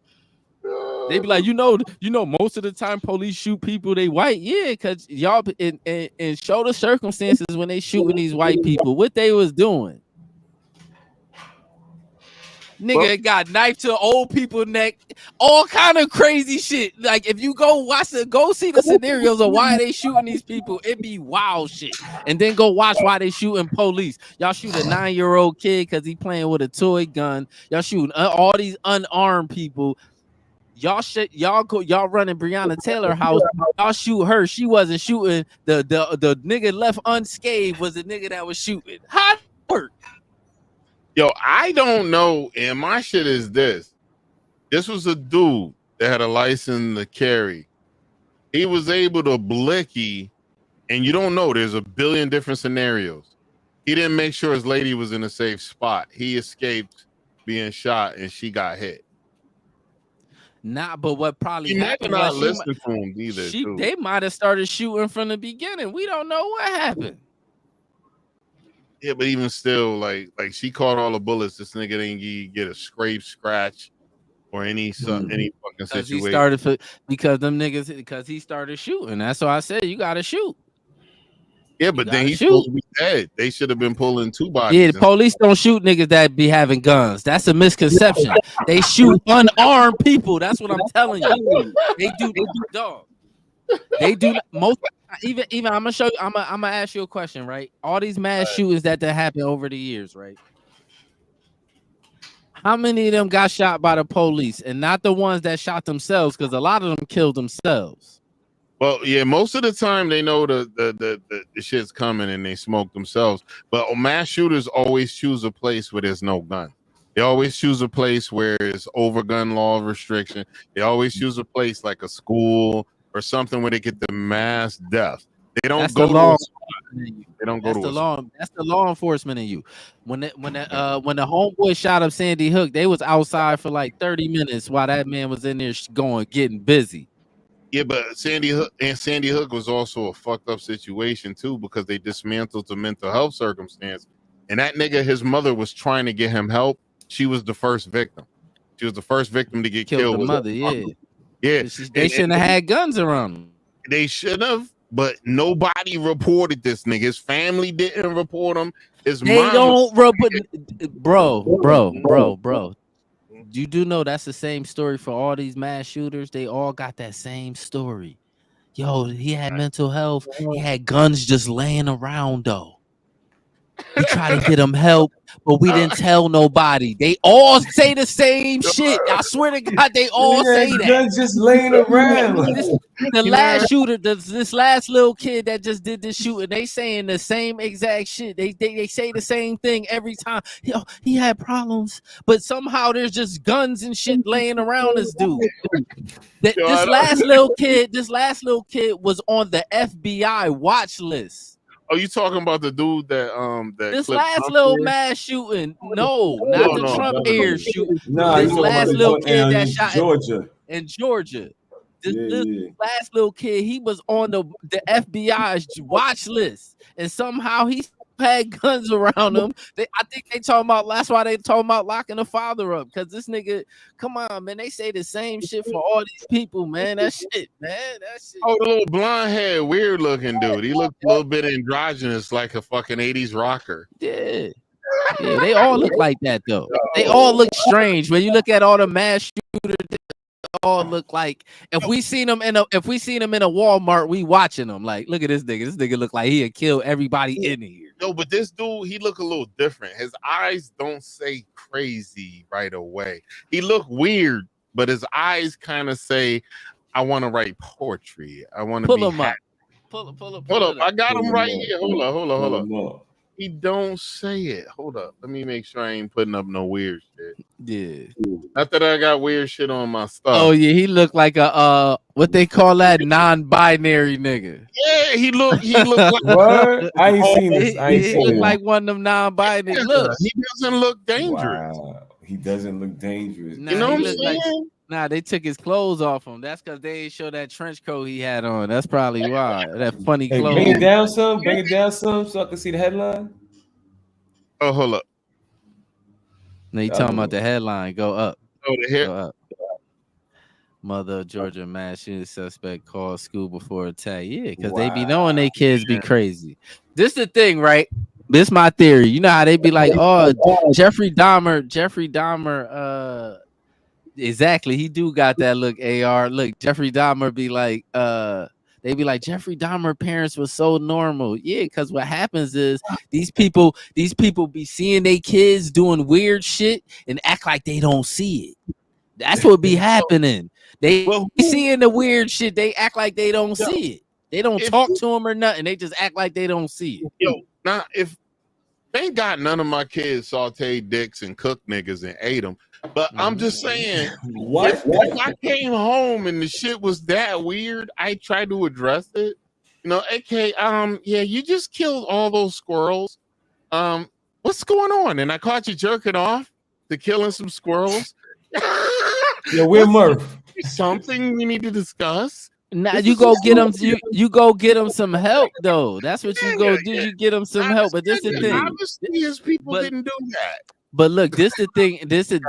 they be like, you know, most of the time police shoot people they white. Yeah, because y'all and show the circumstances when they shooting these white people, what they was doing. Nigga got knife to old people neck, all kind of crazy shit. Like, if you go see the scenarios of why they shooting these people, it be wild shit. And then go watch why they shooting police. Y'all shoot a 9-year-old kid because he playing with a toy gun. Y'all shooting all these unarmed people. Y'all running Breonna Taylor house. Y'all shoot her. She wasn't shooting. The nigga left unscathed was the nigga that was shooting. How it work? Yo, I don't know. And my shit is this. This was a dude that had a license to carry. He was able to blicky, and you don't know. There's a billion different scenarios. He didn't make sure his lady was in a safe spot. He escaped being shot, and she got hit. But what probably happened? Not listening to him either. They might have started shooting from the beginning. We don't know what happened. Yeah, but even still, like she caught all the bullets. This nigga didn't get a scrape, scratch, or any fucking situation. Because he started shooting. That's why I said you gotta shoot. Yeah, but then he's supposed to be dead. They should have been pulling 2 bodies. Yeah, the police don't shoot niggas that be having guns. That's a misconception. They shoot unarmed people. That's what I'm telling you. They do, dog. They do most. Even I'm gonna show you. I'm gonna ask you a question, right? All these mass shootings that happen over the years, right? How many of them got shot by the police, and not the ones that shot themselves? Because a lot of them killed themselves. Well, yeah, most of the time they know the shit's coming and they smoke themselves. But mass shooters always choose a place where there's no gun. They always choose a place where it's over gun law restriction. They always choose a place like a school or something where they get the mass death. They don't That's go the law. to a spot. They don't go That's to the a law. That's the law enforcement in you. When the homeboy shot up Sandy Hook, they was outside for like 30 minutes while that man was in there getting busy. Yeah, but Sandy Hook was also a fucked up situation too because they dismantled the mental health circumstance. And that nigga, his mother was trying to get him help. She was the first victim. She was the first victim to get killed. The mother, yeah. They shouldn't have had guns around them. They should have, but nobody reported this nigga. His family didn't report him. Bro. You do know that's the same story for all these mass shooters. They all got that same story. Yo, he had mental health. He had guns just laying around though. We try to get him help, but we didn't tell nobody. They all say the same shit. I swear to God, they all say that. Guns just laying around. The last shooter, this last little kid that just did this shooting, they saying the same exact shit. They say the same thing every time. Yo, he had problems, but somehow there's just guns and shit laying around this dude. This last little kid was on the FBI watch list. Oh, you talking about the dude that this last Trump little mass shooting? No, not the Trump air shooting. This last little kid that shot in Georgia. This last little kid, he was on the FBI's watch list, and somehow he had guns around him. I think they talking about. That's why they talking about locking the father up, because this nigga, come on, man, they say the same shit for all these people, man. That shit. Oh, the little blonde haired, weird looking dude. He looked a little bit androgynous, like a fucking 80s rocker. Yeah, they all look like that though. They all look strange when you look at all the mass shooters. All look like if we seen them in a Walmart, we watching them like, look at this nigga. This nigga look like he'd kill everybody in here. No, but this dude, he look a little different. His eyes don't say crazy right away. He look weird, but his eyes kind of say, I want to write poetry. I want to pull be him happy. Up. Pull up. I got him right here. Hold up. He don't say it. Hold up. Let me make sure I ain't putting up no weird shit. Yeah. Not that I got weird shit on my stuff. Oh yeah, he looked like a what they call that non-binary nigga. Yeah, he look like what? I ain't seen this. He look like one of them non-binary. Look, he doesn't look dangerous. Wow. He doesn't look dangerous. Nah, you know what I'm saying? Nah, they took his clothes off him. That's because they ain't show that trench coat he had on. That's probably why. That funny clothes. Bring it down some so I can see the headline. Oh, hold up. No, you talking about the headline. Go up. Oh, the hair. Go up. Mother of Georgia mass shooting suspect called school before attack. Yeah, because they be knowing they kids be crazy. This the thing, right? This is my theory. You know how they be like, oh, Jeffrey Dahmer, exactly. He do got that look, AR. Look, Jeffrey Dahmer be like, they be like, Jeffrey Dahmer parents was so normal. Yeah, because what happens is these people be seeing their kids doing weird shit and act like they don't see it. That's what be happening. They seeing the weird shit, they act like they don't see it. They don't talk to them or nothing. They just act like they don't see it. Yo, now if thank God none of my kids sauteed dicks and cooked niggas and ate them. But I'm just saying, if I came home and the shit was that weird, I tried to address it. You know, okay, yeah, you just killed all those squirrels. What's going on? And I caught you jerking off to killing some squirrels. Yeah, where Murph? Something we need to discuss. Now you go get them. You go get them some help though. That's what you go do. You get them some help. But this is the thing. Obviously, his people didn't do that. But look, this the thing. This the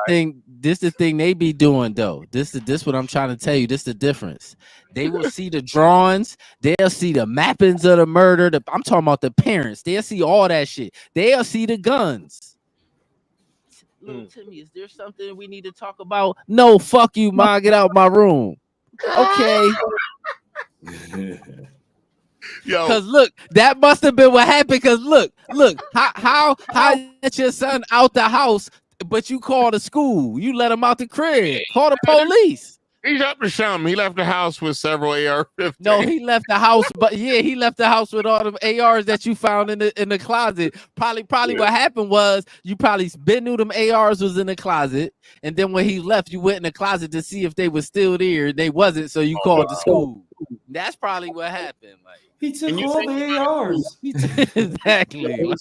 thing. This the thing they be doing though. This what I'm trying to tell you. This the difference. They will see the drawings. They'll see the mappings of the murder. I'm talking about the parents. They'll see all that shit. They'll see the guns. Little Timmy, is there something we need to talk about? No, fuck you, Ma. Get out my room. Okay. Because look, that must have been what happened. Because look, how let your son out the house, but you call the school, you let him out the crib, call the police. He's up to something. He left the house with several AR-15. No, he left the house, but yeah, he left the house with all the ARs that you found in the closet. Probably what happened was you probably been knew them ARs was in the closet, and then when he left, you went in the closet to see if they were still there. They wasn't, so you called the school. That's probably what happened. Like he took all the ARs. Exactly.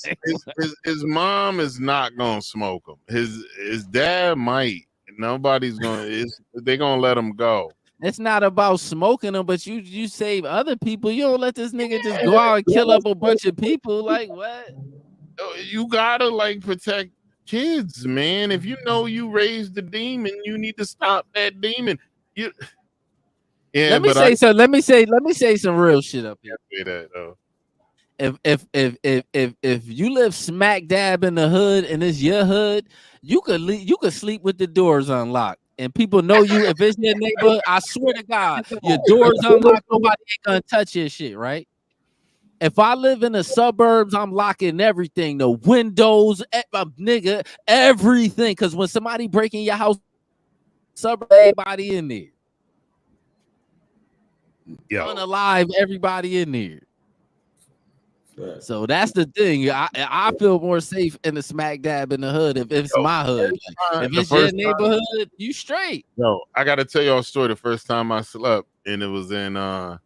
His mom is not gonna smoke him. His dad might. Nobody's gonna. They're gonna let him go. It's not about smoking them, but you save other people. You don't let this nigga just go out and kill up a bunch of people. Like what? You gotta like protect kids, man. If you know you raised the demon, you need to stop that demon. Let me say some real shit up here. Say that, though. If you live smack dab in the hood and it's your hood, you could sleep with the doors unlocked and people know you. If it's your neighbor, I swear to God, your doors unlocked, nobody ain't gonna touch your shit, right? If I live in the suburbs, I'm locking everything, the windows, nigga, everything. Because when somebody breaking your house, everybody in there. Unalive everybody in there. So that's the thing. I feel more safe in the smack dab in the hood if it's my hood. If it's your neighborhood, you straight. No, I gotta tell y'all a story. The first time I slept, and it was in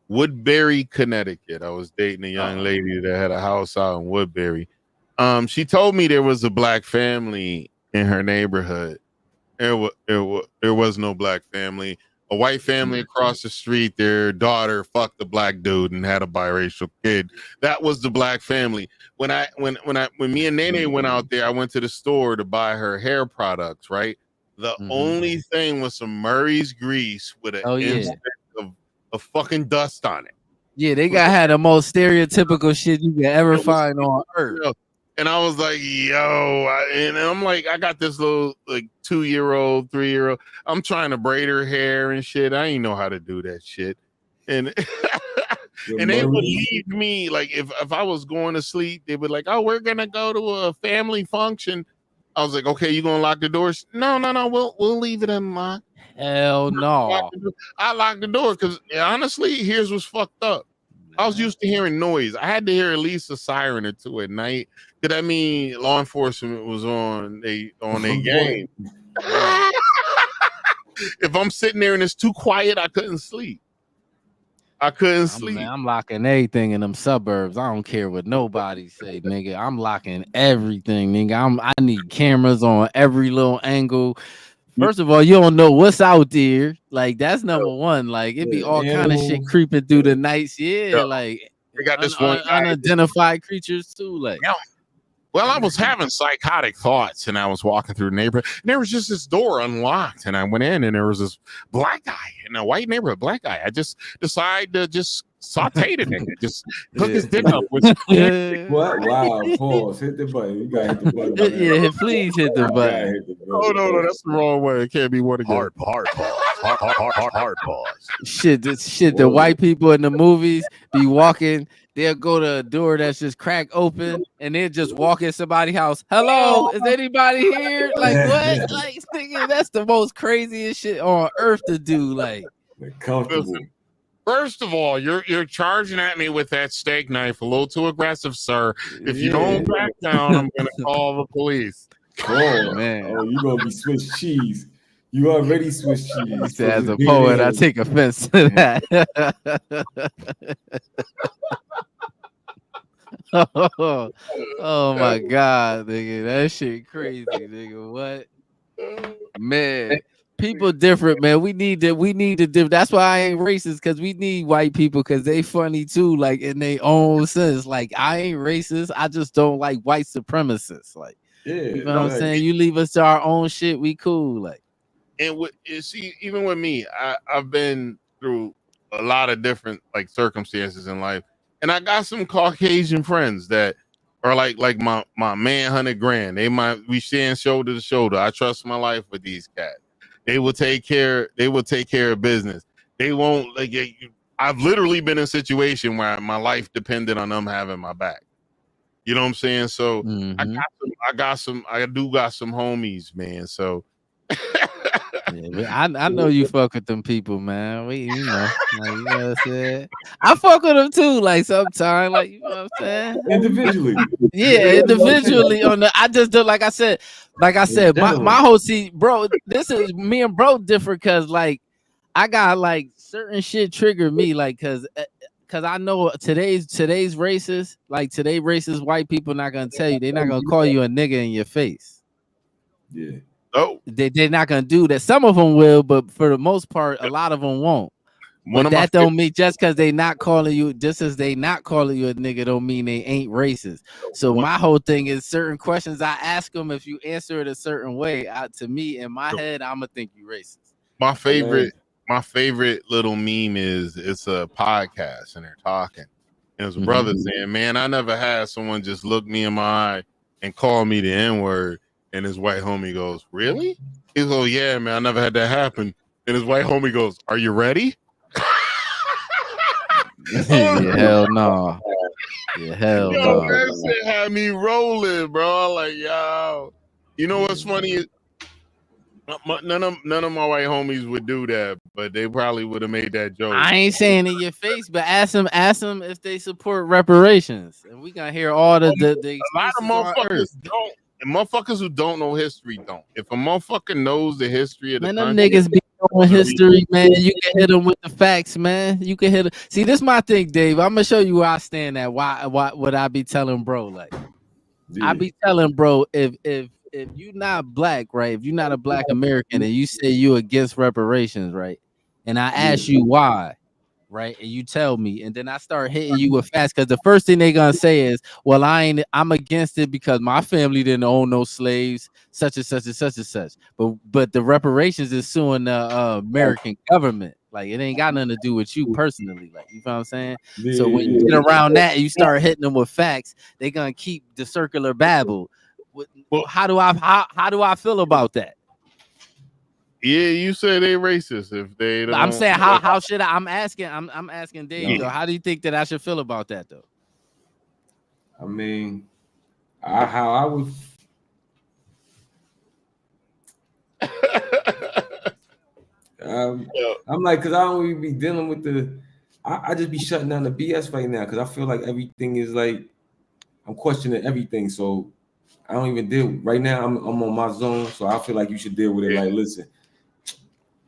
Woodbury, Connecticut. I was dating a young lady that had a house out in Woodbury. She told me there was a black family in her neighborhood. There was no black family. A white family across the street, their daughter fucked a black dude and had a biracial kid. That was the black family. When me and Nene went out there, I went to the store to buy her hair products, right? The only thing was some Murray's grease with an instant of fucking dust on it. Yeah, they had the most stereotypical shit you could ever find on earth. And I was like, and I'm like, I got this little like 2-year-old, 3-year-old. I'm trying to braid her hair and shit. I ain't know how to do that shit. And and they would leave me like if I was going to sleep, they would like, oh, we're gonna go to a family function. I was like, okay, you gonna lock the doors? No, we'll leave it unlocked. Hell no. I locked the door because honestly, here's what's fucked up. I was used to hearing noise. I had to hear at least a siren or two at night. Cause that mean law enforcement was on their game. If I'm sitting there and it's too quiet, I couldn't sleep. I'm locking everything in them suburbs. I don't care what nobody say, nigga. I'm locking everything, nigga. I need cameras on every little angle. First of all, you don't know what's out there. Like that's number one. Like it be all kind of shit creeping through the nights. Yeah, like we got this one unidentified creatures too. Like, well, I was having psychotic thoughts, and I was walking through the neighborhood, and there was just this door unlocked, and I went in, and there was this black guy in a white neighborhood. Black guy. I just decided to just saute the nigga, just hook his dick up with. What? Wow! Pause. Hit the button. You gotta hit the button. Yeah, please hit the button. Oh no, that's the wrong way. It can't be one again. Hard pause. Shit. The white people in the movies be walking. They'll go to a door that's just cracked open, and they'll just walk in somebody's house. Hello, is anybody here? Like what? Like thinking that's the most craziest shit on earth to do. Like comfortable. First of all, you're charging at me with that steak knife a little too aggressive, sir. If you don't back down, I'm gonna call the police. Oh man! Oh, you gonna be Swiss cheese. You already Swiss cheese. As a poet, I take offense to that. oh my God, nigga, that shit crazy, nigga. What, man? People different, man. We need to. That's why I ain't racist, because we need white people because they funny too, like in their own sense. Like I ain't racist. I just don't like white supremacists. Like, you know what I'm saying? You leave us to our own shit, we cool. Like, and see, even with me, I've been through a lot of different like circumstances in life, and I got some Caucasian friends that are like my man 100 grand. We stand shoulder to shoulder. I trust my life with these cats. They will take care of business. They won't like. I've literally been in a situation where my life depended on them having my back. You know what I'm saying? So I do got some homies, man. So Yeah, but I know you fuck with them people, man. You know what I'm saying. I fuck with them too, like sometimes, like you know what I'm saying. Individually. Yeah, individually on the. I just do like I said, my whole bro. This is me and bro different because like I got like certain shit triggered me like because I know today's racist, like today racist white people not gonna tell you, they're not gonna call you a nigga in your face. Yeah. Oh, they're not gonna do that. Some of them will, but for the most part, a lot of them won't. But that don't mean just because they not calling you, just as they not calling you a nigga, don't mean they ain't racist. So my whole thing is certain questions I ask them. If you answer it a certain way, to me in my head, I'ma think you racist. My favorite little meme is it's a podcast and they're talking. And there's a brother saying, "Man, I never had someone just look me in my eye and call me the N-word." And his white homie goes, "Really?" He goes, "Yeah, man, I never had that happen." And his white homie goes, "Are you ready?" Yeah, hell no. Yeah, hell no. That shit had me rolling, bro. Like, yo, you know what's funny? None of my white homies would do that, but they probably would have made that joke. I ain't saying in your face, but ask them if they support reparations, and we gonna hear all the a lot of motherfuckers don't. And motherfuckers who don't know history don't. If a motherfucker knows the history of the country, them niggas be knowing history, man. You can hit them with the facts, man. You can hit them. See, this is my thing, Dave. I'm gonna show you where I stand at. Why would I be telling bro? Like, I be telling bro, if you're not black, right? If you're not a black American and you say you against reparations, right? And I ask you why, right? And you tell me, and then I start hitting you with facts because the first thing they gonna say is, "Well, I'm against it because my family didn't own no slaves, such and such and such and such." But the reparations is suing the American government. Like it ain't got nothing to do with you personally. Like you know what I'm saying? So when you get around that and you start hitting them with facts, they gonna keep the circular babble. Well, how do I feel about that? Yeah, you say they racist if they don't. I'm saying how should I'm asking Dave though, how do you think that I should feel about that though? I mean, how I would I'm like, because I don't even be dealing with I just be shutting down the BS right now because I feel like everything is like I'm questioning everything. So I don't even deal right now. I'm on my zone, so I feel like you should deal with it. Like, listen,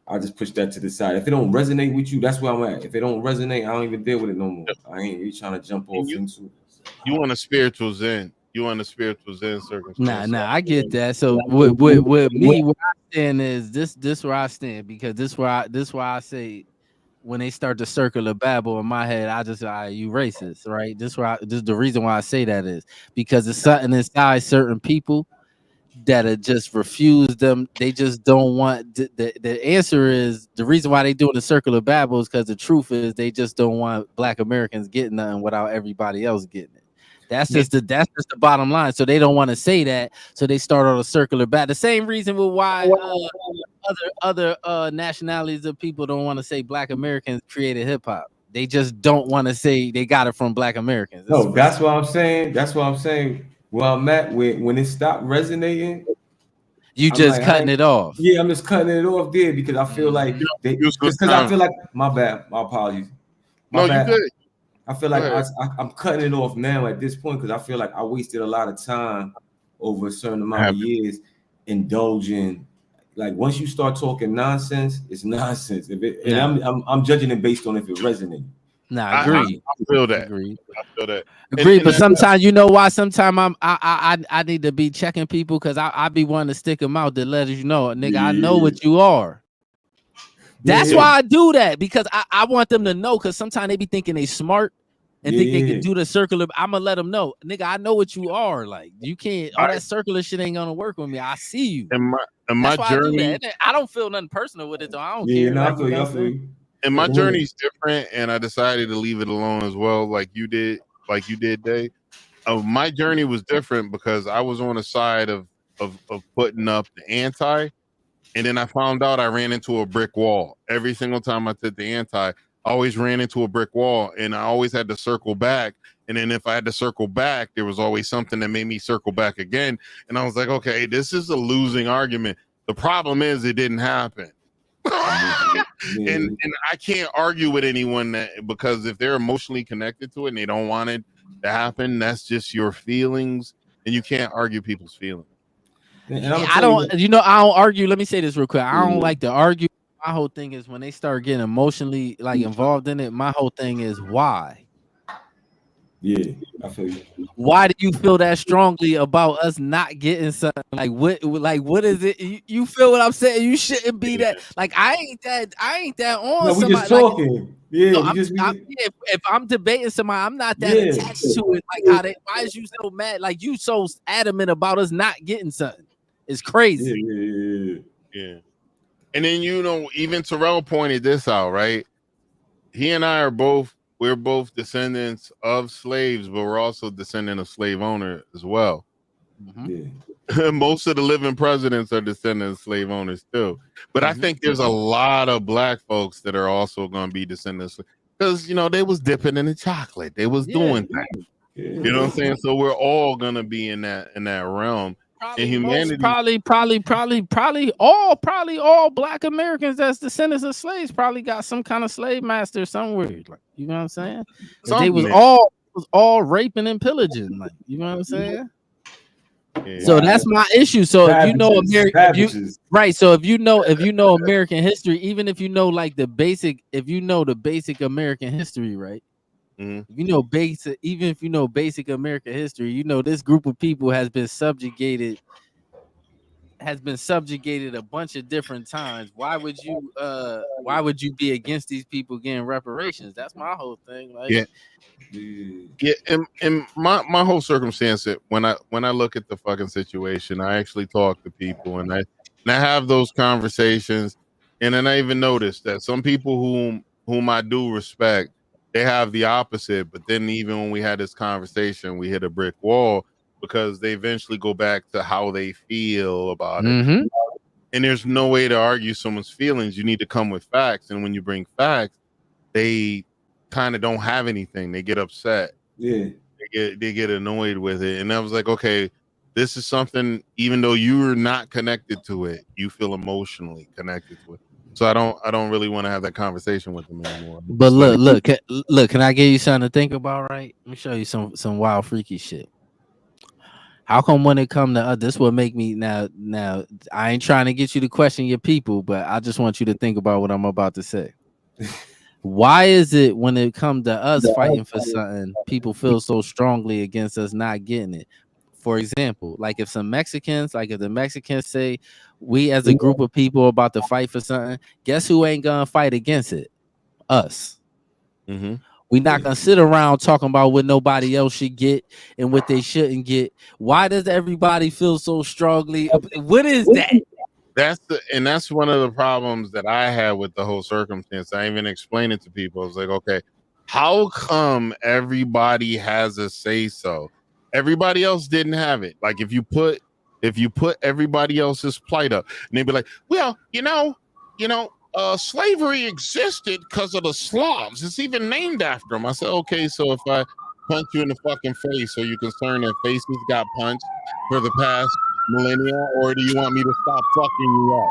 I just push that to the side. If it don't resonate with you, that's where I'm at. If it don't resonate, I don't even deal with it no more. I ain't really trying to jump off into it. You want a spiritual zen. You want a spiritual zen circumstance. Nah, I get that. So with me, where I stand is this where I stand because this why I say when they start to circular babble in my head, you racist, right? This the reason why I say that is because it's something inside certain people that just refuse them. They just don't want the answer is the reason why they doing the circular babble is because the truth is they just don't want Black Americans getting nothing without everybody else getting it. That's just the bottom line. So they don't want to say that. So they start on a circular babble. The same reason with why other nationalities of people don't want to say Black Americans created hip hop. They just don't want to say they got it from Black Americans. That's what I'm saying. That's what I'm saying. Well, I'm at when it stopped resonating, you just cutting it off. Yeah, I'm just cutting it off there because I feel like I feel like my bad. My apologies. You good. I feel like I'm cutting it off now at this point because I feel like I wasted a lot of time over a certain amount of years indulging. Like once you start talking nonsense, it's nonsense. And I'm judging it based on if it resonates. Nah, agree. I feel that. Agree. I feel that. Agree, but sometimes you know why? Sometimes I need to be checking people because I be wanting to stick them out to let you know, nigga. I know what you are. That's why I do that because I want them to know because sometimes they be thinking they smart and think they can do the circular. I'm gonna let them know, nigga. I know what you are. Like you can't. All that circular shit ain't gonna work with me. I see you. And my journey. I don't feel nothing personal with it though. I don't care. Yeah, I feel you. And my journey's different, and I decided to leave it alone as well, like you did, Dave. My journey was different because I was on the side of putting up the anti, and then I found out I ran into a brick wall. Every single time I did the anti, I always ran into a brick wall, and I always had to circle back. And then if I had to circle back, there was always something that made me circle back again. And I was like, okay, this is a losing argument. The problem is it didn't happen. and I can't argue with anyone that, because if they're emotionally connected to it and they don't want it to happen, that's just your feelings, and you can't argue people's feelings. I don't argue. Let me say this real quick. I don't like to argue. My whole thing is when they start getting emotionally like involved in it, my whole thing is why. Yeah, I feel you. Why do you feel that strongly about us not getting something? Like what is it? You feel what I'm saying? You shouldn't be that. Like I ain't that on. No, we somebody. just talking. Like, yeah, no, if I'm debating somebody, I'm not that attached to it. Like why is you so mad? Like you so adamant about us not getting something? It's crazy. Yeah. And then even Terrell pointed this out, right? He and I we're both descendants of slaves, but we're also descendant of slave owners as well. Yeah. Most of the living presidents are descendants of slave owners too. But I think there's a lot of black folks that are also going to be descendants, because they was dipping in the chocolate. They was doing things. You know what I'm saying? So we're all going to be in that realm. Probably in humanity, probably all black Americans that's descendants of slaves probably got some kind of slave master somewhere. Like, you know what I'm saying? They was all raping and pillaging. Like, you know what I'm saying? Yeah. So that's my issue. So if you know American, right? So if you know American history, even if you know like the basic American history, right? Mm-hmm. Even if you know basic American history, this group of people has been subjugated a bunch of different times. Why would you be against these people getting reparations? That's my whole thing. Like, and my whole circumstance, when I look at the fucking situation, I actually talk to people and I have those conversations, and then I even notice that some people whom I do respect, they have the opposite. But then even when we had this conversation, we hit a brick wall, because they eventually go back to how they feel about it. And there's no way to argue someone's feelings. You need to come with facts. And when you bring facts, they kind of don't have anything. They get upset. Yeah. They get annoyed with it. And I was like, okay, this is something, even though you're not connected to it, you feel emotionally connected to it. So I don't really want to have that conversation with them anymore. But look, can I give you something to think about, right? Let me show you some wild freaky shit. How come when it come to this would make me now I ain't trying to get you to question your people, but I just want you to think about what I'm about to say. Why is it when it comes to us fighting for something, people feel so strongly against us not getting it? For example, like if the Mexicans say we as a group of people about to fight for something, guess who ain't gonna fight against it? Us. Mm-hmm. We're not gonna sit around talking about what nobody else should get and what they shouldn't get. Why does everybody feel so strongly? What is that? That's one of the problems that I had with the whole circumstance. I even explained it to people. I was like, okay, how come everybody has a say so? Everybody else didn't have it. Like if you put everybody else's plight up, and they'd be like, well, slavery existed because of the Slavs. It's even named after them. I said, okay, so if I punch you in the fucking face, are you concerned that faces got punched for the past millennia, or do you want me to stop fucking you up?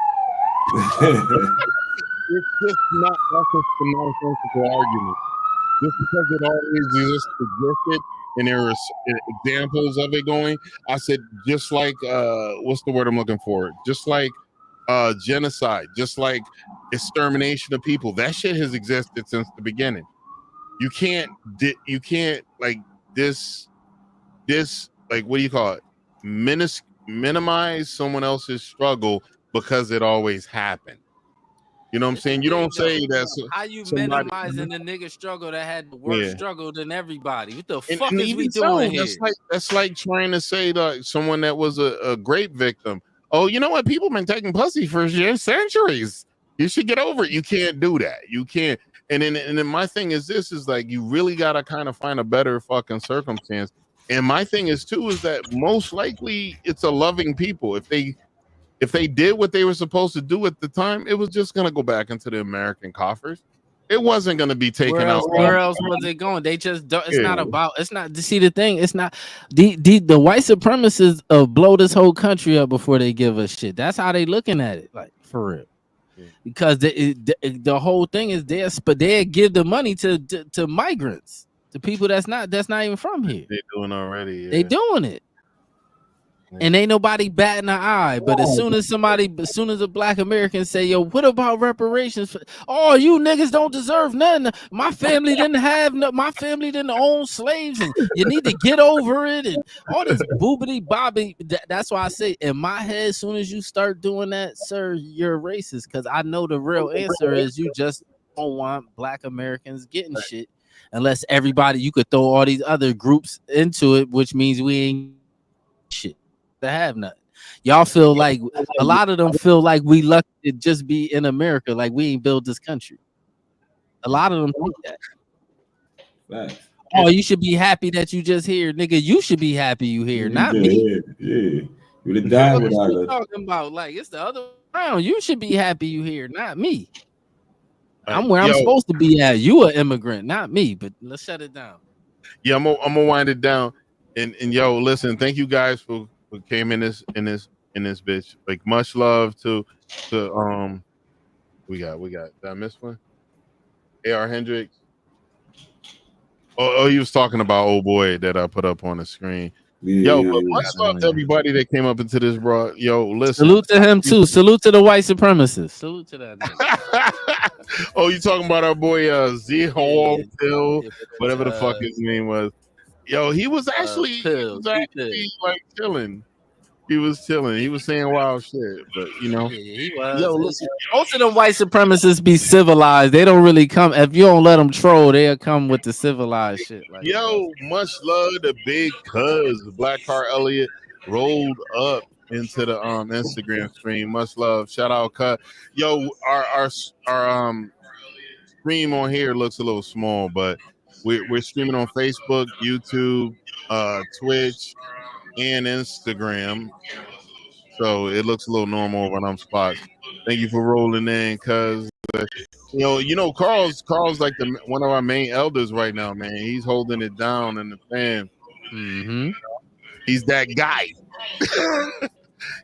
It's just not. That's just a nonsensical argument. Just because it always existed, and there were examples of it going. I said, just like what's the word I'm looking for? Just like genocide, just like extermination of people. That shit has existed since the beginning. You can't like this like, what do you call it? Minimize someone else's struggle because it always happened. You know what I'm saying? You don't say that. How you minimizing the nigga struggle that had the worst struggle than everybody? What the fuck is we doing here? That's like trying to say that someone that was a grape victim. Oh, you know what? People been taking pussy for centuries. You should get over it. You can't do that. You can't. And then my thing is this is like, you really got to kind of find a better fucking circumstance. And my thing is too, is that most likely it's a loving people. If they did what they were supposed to do at the time, it was just going to go back into the American coffers. It wasn't going to be taken out. Where else was it going? They just don't. It's not about. It's not. See, the thing. It's not. The white supremacists blow this whole country up before they give us shit. That's how they looking at it. Like, for real. because the whole thing is they give the money to migrants, to people that's not even from here. They're doing already. Yeah. They doing it. And ain't nobody batting an eye. But as soon as a black American say, yo, what about reparations? Oh, you niggas don't deserve nothing. My family didn't own slaves, and you need to get over it, and all this boobity bobby. That's why I say in my head, as soon as you start doing that, sir, you're racist. Because I know the real answer is you just don't want black Americans getting shit. Unless you could throw all these other groups into it, which means we ain't shit to have nothing. Y'all feel like a lot of them feel like we lucky to just be in America, like we ain't built this country. A lot of them think that. Right. Oh, you should be happy that you just here, nigga. You should be happy you here, not me. Yeah. You would have died without us. Talking about like it's the other way around. You should be happy you here, not me. I'm where I'm supposed to be at. You an immigrant, not me. But let's shut it down. Yeah, I'm gonna wind it down. And yo, listen, thank you guys for came in this bitch. Like much love to we got did I miss one? AR Hendricks. Oh, he was talking about old boy that I put up on the screen. Yo, but much love to everybody that came up into this, bro. Yo, listen. Salute to him too. Salute to the white supremacists. Salute to that. Oh, you talking about our boy Z Hall Hill, whatever the fuck his name was. Yo, he was actually like chilling. He was chilling. He was saying wild shit, but you know. Yeah, he was. Yo, listen, most of them white supremacists be civilized. They don't really come. If you don't let them troll, they'll come with the civilized shit. Like much love to Big Cuz. Black Car Elliott rolled up into the Instagram stream. Much love. Shout out Cut. Yo, our stream on here looks a little small, but we're streaming on Facebook, YouTube, Twitch, and Instagram. So it looks a little normal over on spots. Thank you for rolling in, cuz you know Carl's like one of our main elders right now, man. He's holding it down in the fan. Mm-hmm. He's that guy.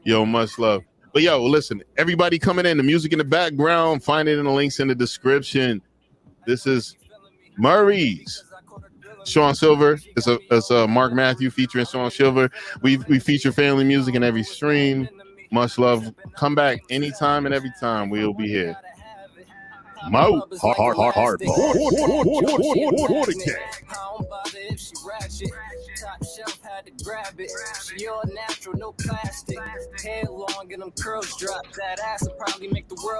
Yo, much love. But yo, listen, everybody coming in, the music in the background, find it in the links in the description. This is Murray's Sean Silver. It's a Mark Matthew featuring Sean Silver. We feature family music in every stream. Much love. Come back anytime and every time. We'll be here. Mo. Hard. Top shelf had to grab it. She all natural, no plastic. Hair long and them curls drop. That ass will probably make the world